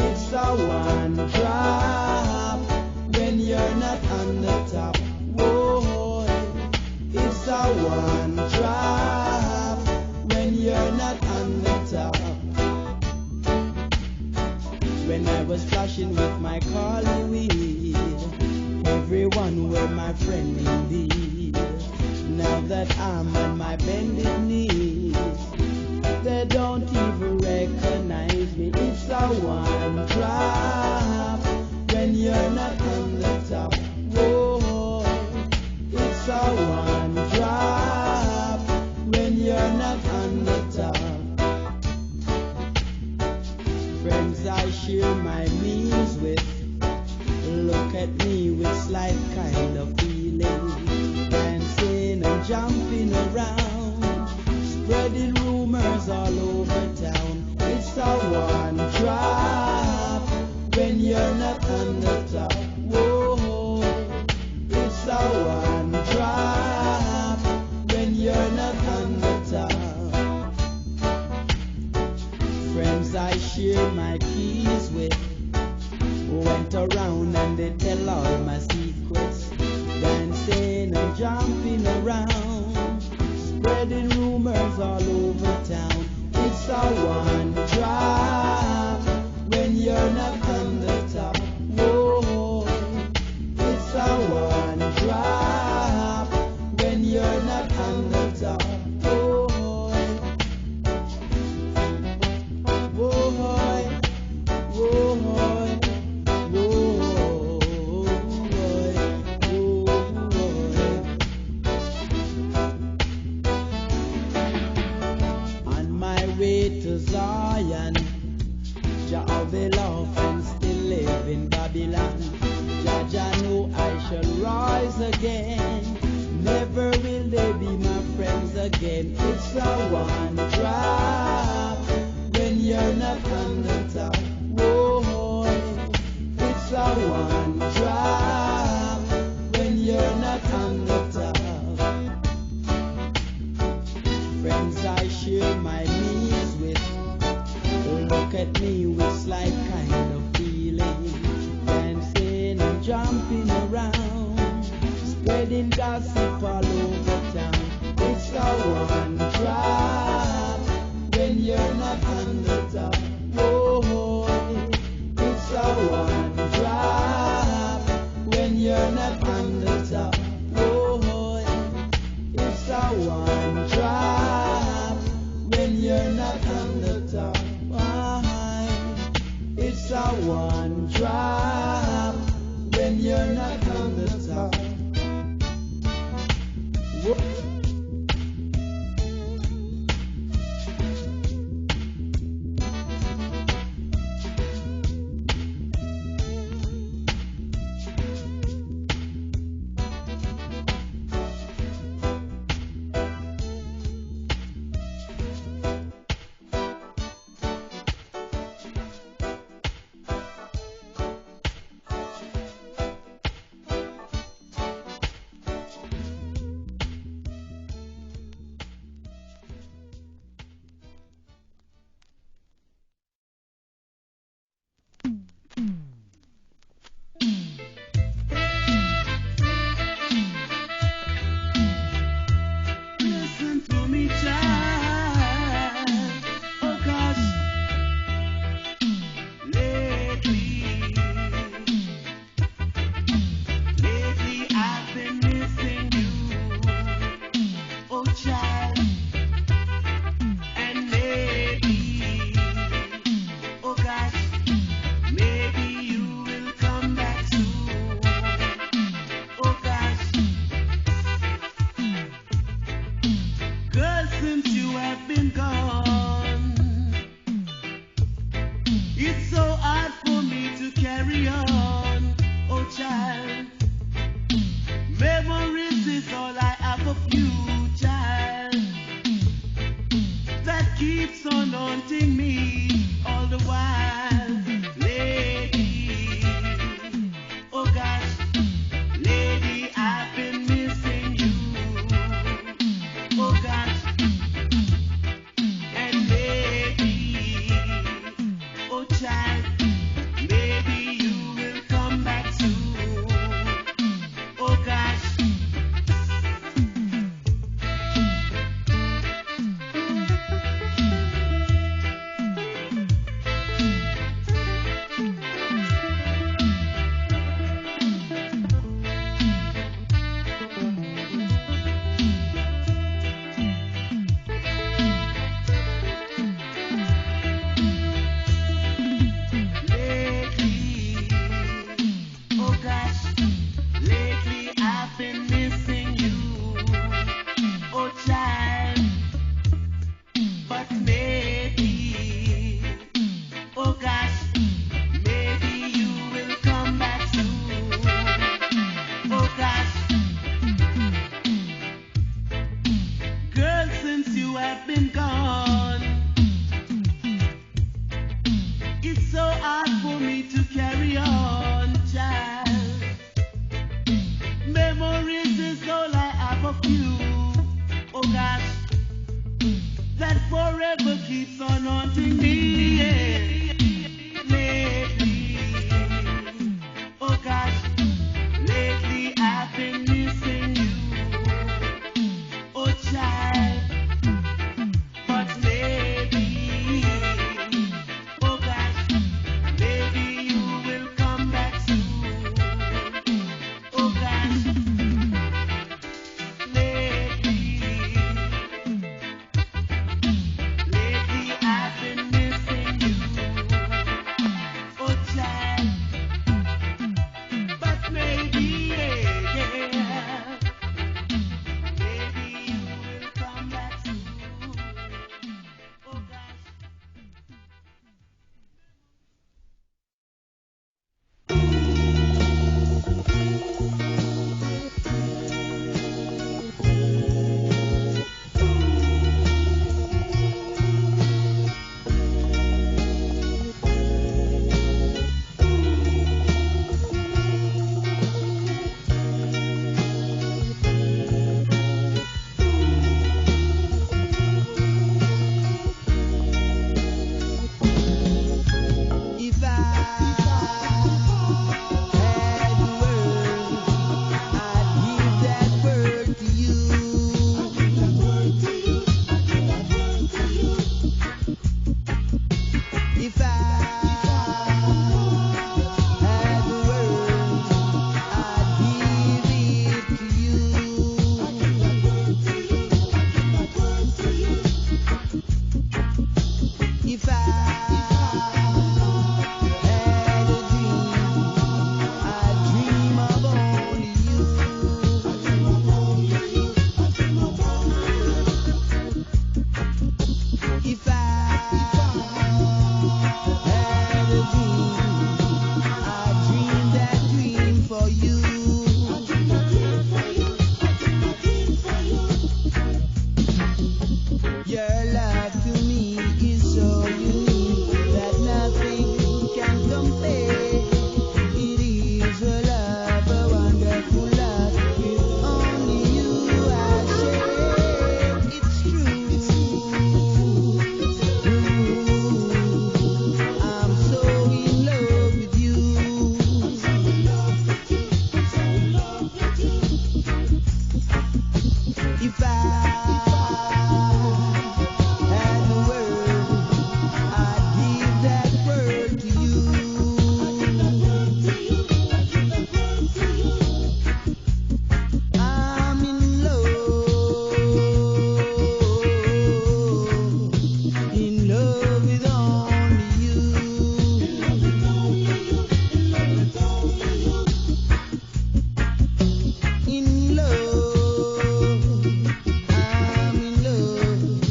It's a one drop when you're not on the top. Whoa, it's a one drop when you're not on the top. When I was flashing with my calling weed, everyone were my friend indeed. Now that I'm on my bended knees, they don't even recognize me. It's a one drop when you're not on the top. Whoa, it's a one drop when you're not on the top. Friends I share my meals with look at me with slight kind of feeling, dancing and jumping around, spreading rumors all over town. It's a one drop when you're not on the top. Whoa, it's a one drop when you're not on the top. Friends I share my keys with went around and they tell all my secrets, dancing and jumping around, spreading rumors all over town. It's a one drop when you're not on the top. Whoa, it's a one drop when you're not on the top. Whoa, whoa, whoa, to Zion, Jah will love and still live in Babylon. Jah know I shall rise again. Never will they be my friends again. It's a one drop when you're not on the top. Whoa, it's a one drop when you're not on the top. Friends I share my meals with look at me with slight kind of feeling, dancing and jumping around, spreading gossip all over town. It's a one drop when you're not on the top. Whoa, it's a one drop when you're not on the top. Whoa, it's a one drop when you're not on the top. It's a one drop when you're not on the top. Whoa. have been gone. It's so hard for me to carry on, child. Memories is all I have of you. Oh gosh, that forever keeps on haunting me. Yeah. Lately, oh gosh, lately I've been missing you. Oh child, but maybe, oh gosh, maybe you will come back soon. Oh gosh, lately I've been missing you. Oh child, but maybe, yeah, maybe you will come back soon. Oh gosh. If I had the word, I'd give that word to you. If I had the word, I'd give it to you. If I had a dream, I'd dream of only you. If I had a dream, I'd dream that dream for you. Your love to me is so unique that nothing can compare. It is a love, a wonderful love, with only you I share. It's true. I'm so in love with you. If I had the word, I'd give that word to you. I'm in love with only you. In love, I'm in love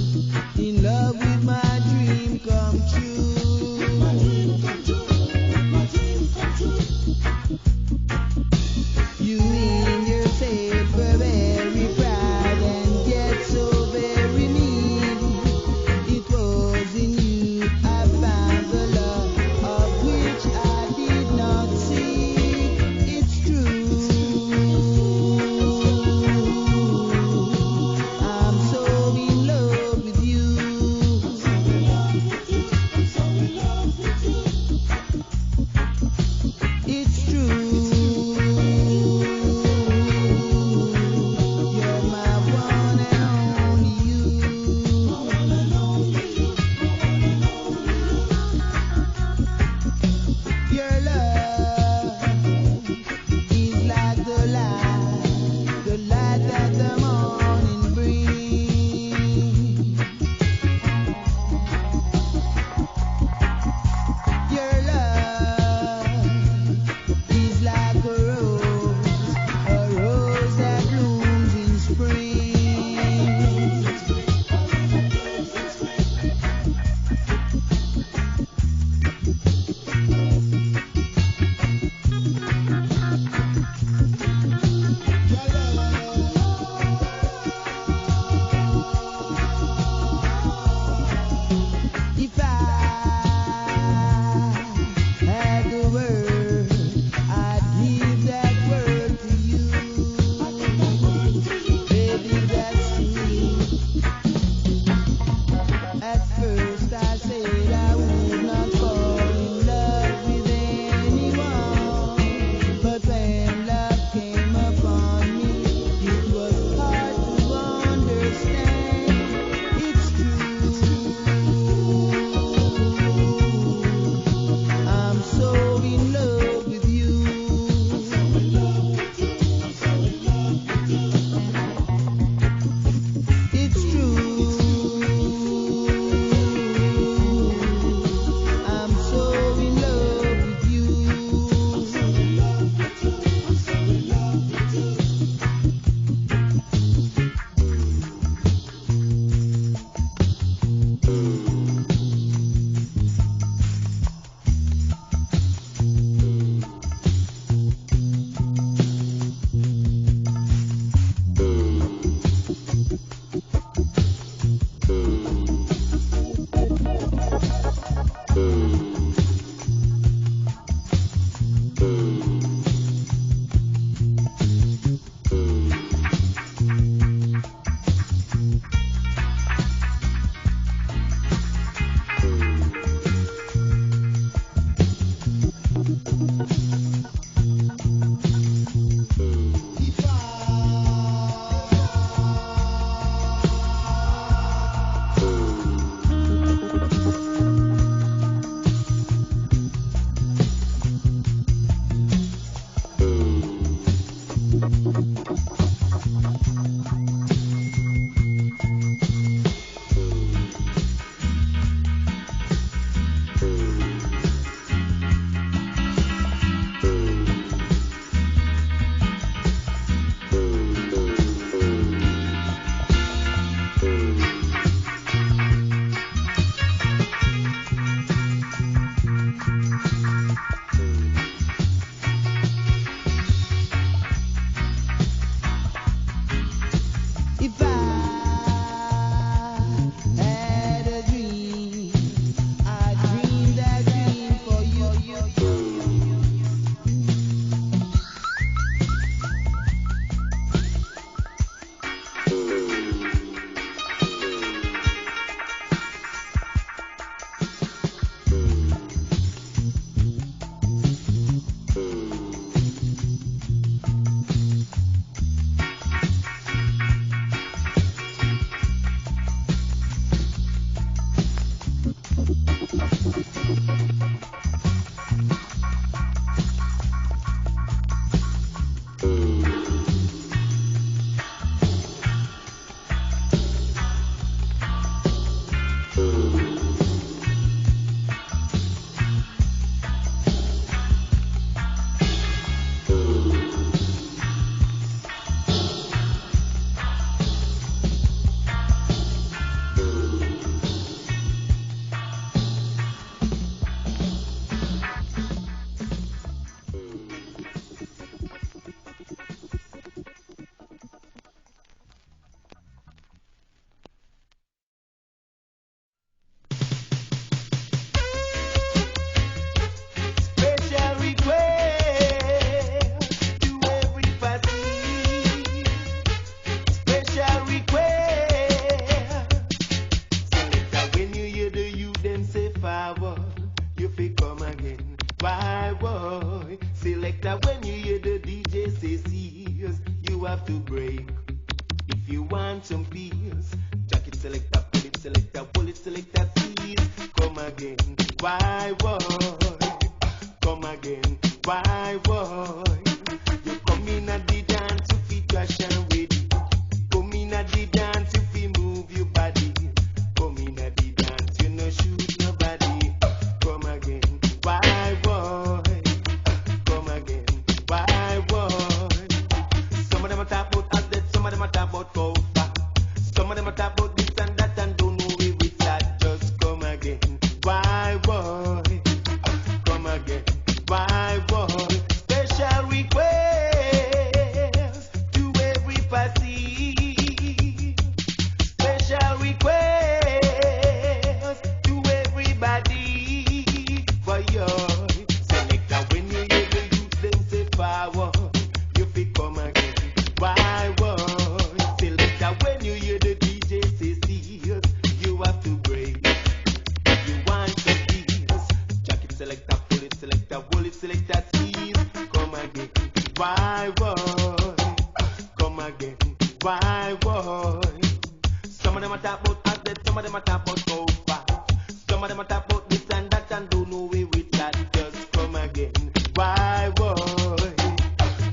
a talk about assets, some of them a talk about how fast. Some of them a talk about this and that and don't know where with that. Just come again, why boy?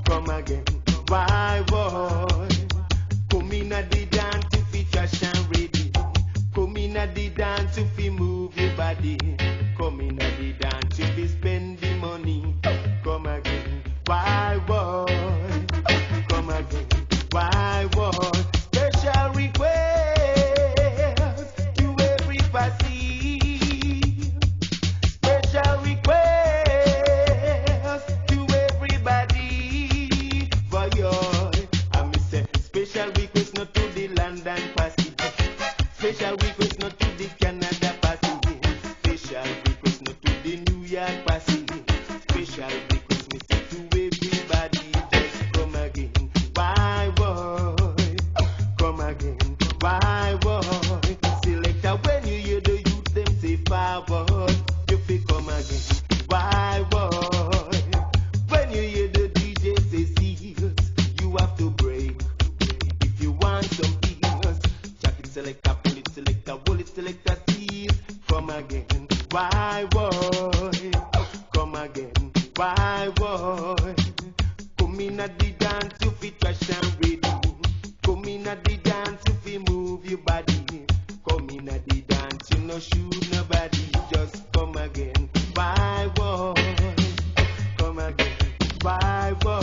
Come again, why boy? Come in at the dance if it's trash and ready. Come in at the dance if you move your body. Come in at the dance if you spend the money. Come again, why boy? Come again, why boy? Special request to every party. Special request to everybody. For your, I say special request not to the London party. Special request not to the Canada party. Special request not to the New York party. Special request me say to everybody. Just come again, why boy? Come again, why boy? Selector when you hear the youth them say forward, you feel come again, why boy? When you hear the DJ say seals, you have to break. If you want some ears, jacket selector, pull it selector, roll it selector, seals. Come again, why boy? Come again, why boy? Come in at the dance, you fit trash and ready. Come in at the dance, if you move your body. Come in at the dance, you no shoot nobody. Just come again, why boy? Come again, why boy?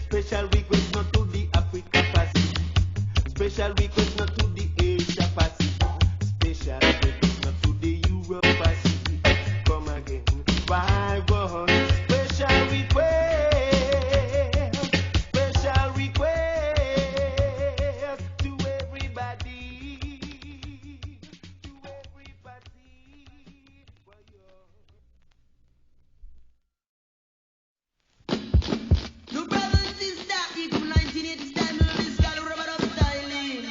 Special request not to the Africa Pacific. Special request not to the Asia Pacific. Special request not to the Europe Pacific. Come again, why boy? Special request. Special request to everybody. To everybody. For your No brother and sister, equal 1980 style, no this girl rubber up styling.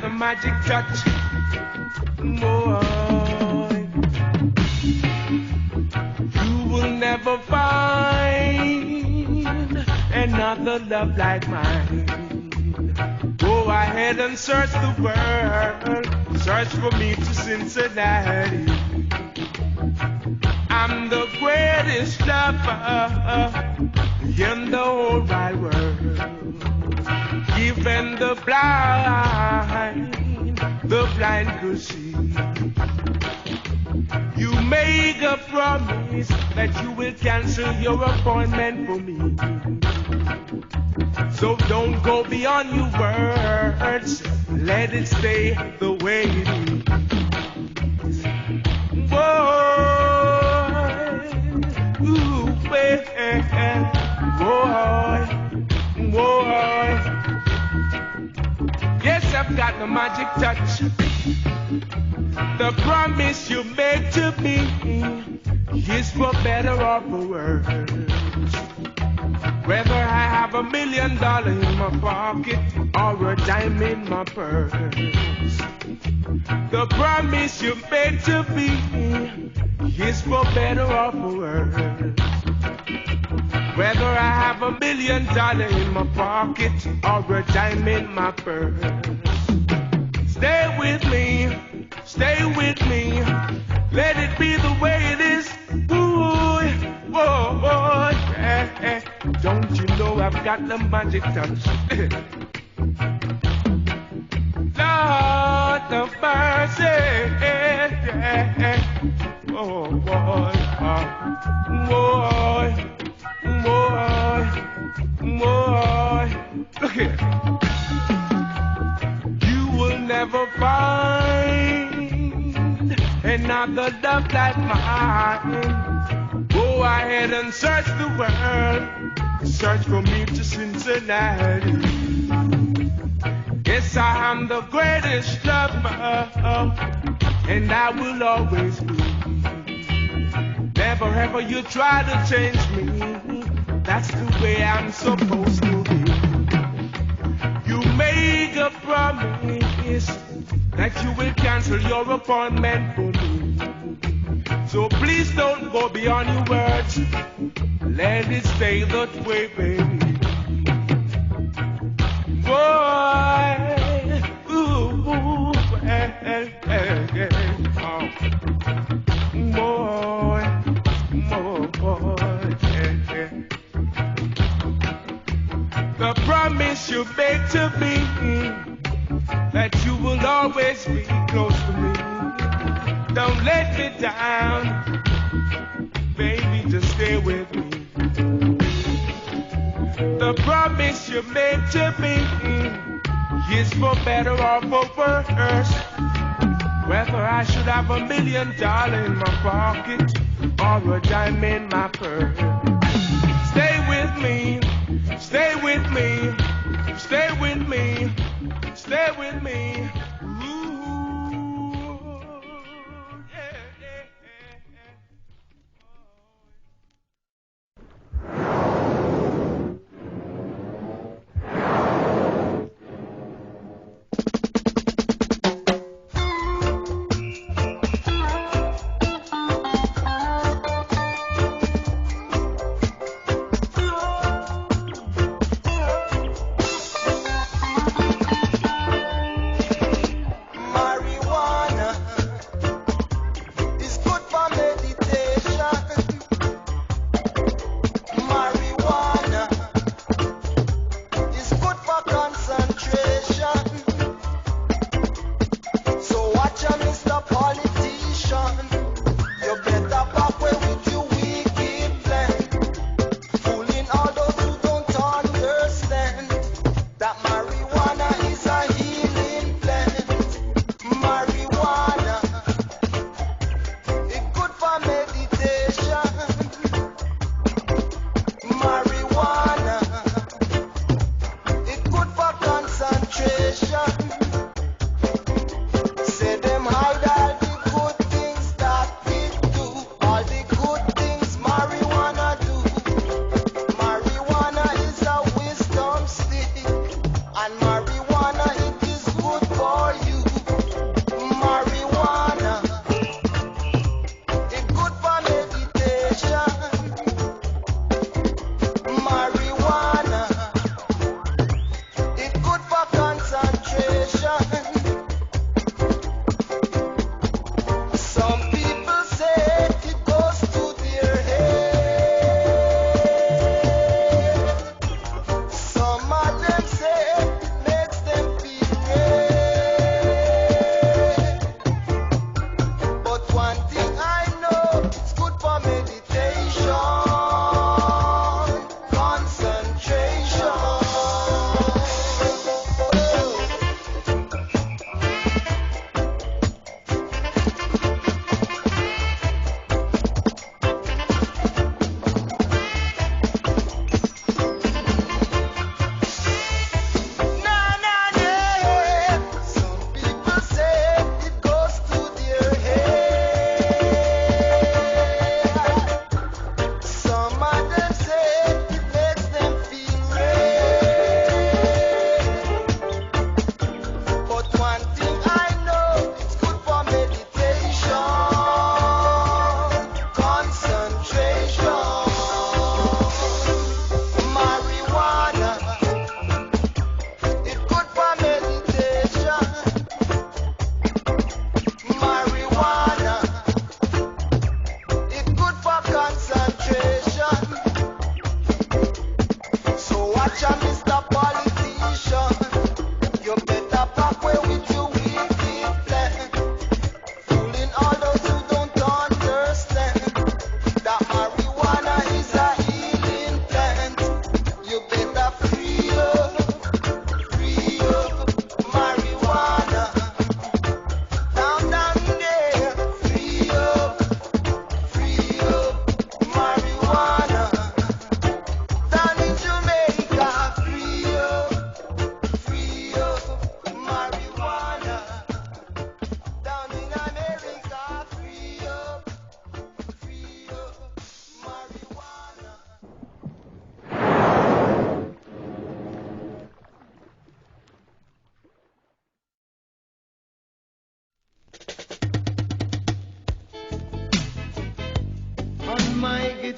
the magic touch. Boy, you will never find another love like mine. Go ahead and search the world, search for me to Cincinnati. I'm the greatest lover in the whole wide world. Even the blind could see. You make a promise that you will cancel your appointment for me. So don't go beyond your words, let it stay the way it is. Boy, ooh, baby, boy, boy. Yes, I've got the magic touch. The promise you make to me is for better or for worse. Whether I have $1 million in my pocket or a dime in my purse, the promise you made to me is for better or for worse. Whether I have $1 million in my pocket or a dime in my purse, stay with me, let it be the way it is. Ooh, whoa, boy, yeah. Don't you know I've got the magic touch? Lord of mercy, yeah. Oh boy, boy, boy, boy. Look here. You will never find another love like mine. Go ahead and search the world, search for me to Cincinnati. Yes, I am the greatest lover, and I will always be. Never ever you try to change me, that's the way I'm supposed to be. You make a promise that you will cancel your appointment for me. So please don't go beyond your words, let it stay that way, baby. Boy, ooh, boy, yeah. The promise you make to me, that you will always be close to me. Don't let me down, baby, just stay with me. The promise you made to me is for better or for worse. Whether I should have $1 million in my pocket or a dime in my purse. Stay with me, stay with me, stay with me, stay with me.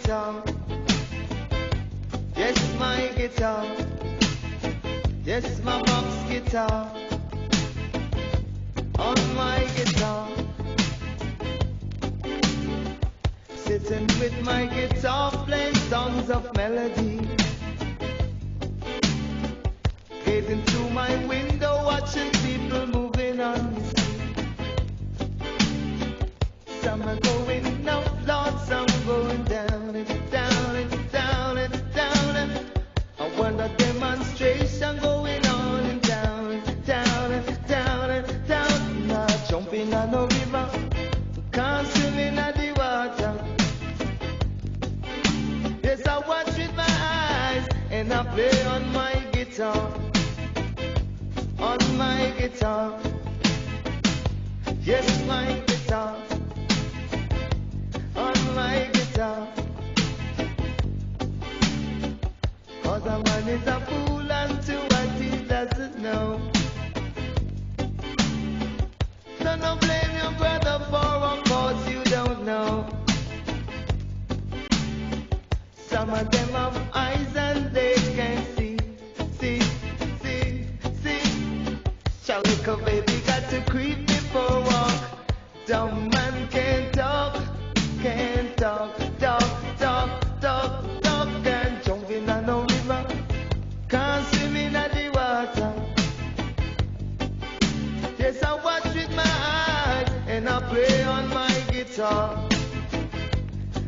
guitar. Yes, my guitar. Yes, my box guitar. On my guitar. Sitting with my guitar, playing songs of melody. Gazing through my window, watching people moving on the street. Some are going up, Lord, some going down and down and down and down. I want a demonstration going on and down and down and down and down. Now jumping on the river, can't swim in the water. Yes, I watch with my eyes and I play on my guitar. On my guitar. Yes, my guitar. On my guitar. 'Cause a man is a fool unto what he doesn't know. So don't blame your brother for a cause you don't know. Some of them have eyes and they can't see. See, see, see. Shall little baby got to creep before walk. Dumb man can't talk, can't talk, talk, talk, talk, talk. Can't jump in a no river, can't swim in a the water. Yes, I watch with my eyes and I play on my guitar.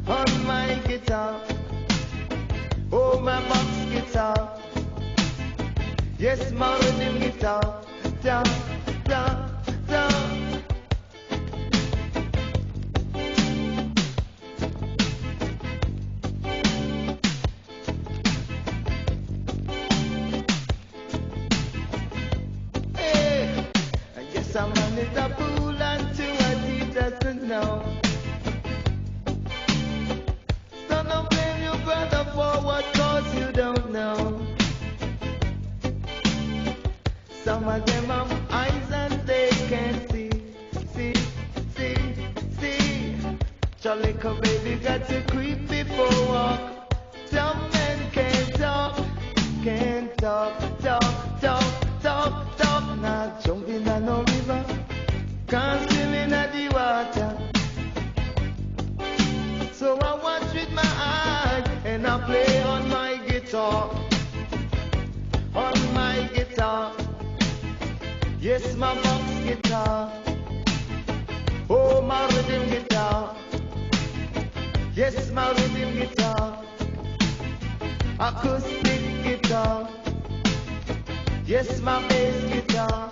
On my guitar. Oh, my box guitar. Yes, my rhythm guitar. Da, da, da. Hey, yes, a man is a fool unto what he doesn't know. So don't blame your brother for what cause you don't know. Some of them have eyes and they can't see, see, see, see. Your little baby got to creep before walk. Some men can't talk, talk, talk, talk, talk. Now jump in a no river, can't swim in a the water. So I watch with my eyes and I play on my guitar. On my guitar. Yes, my box guitar. Oh, my rhythm guitar. Yes, my rhythm guitar. Acoustic guitar. Yes, my bass guitar.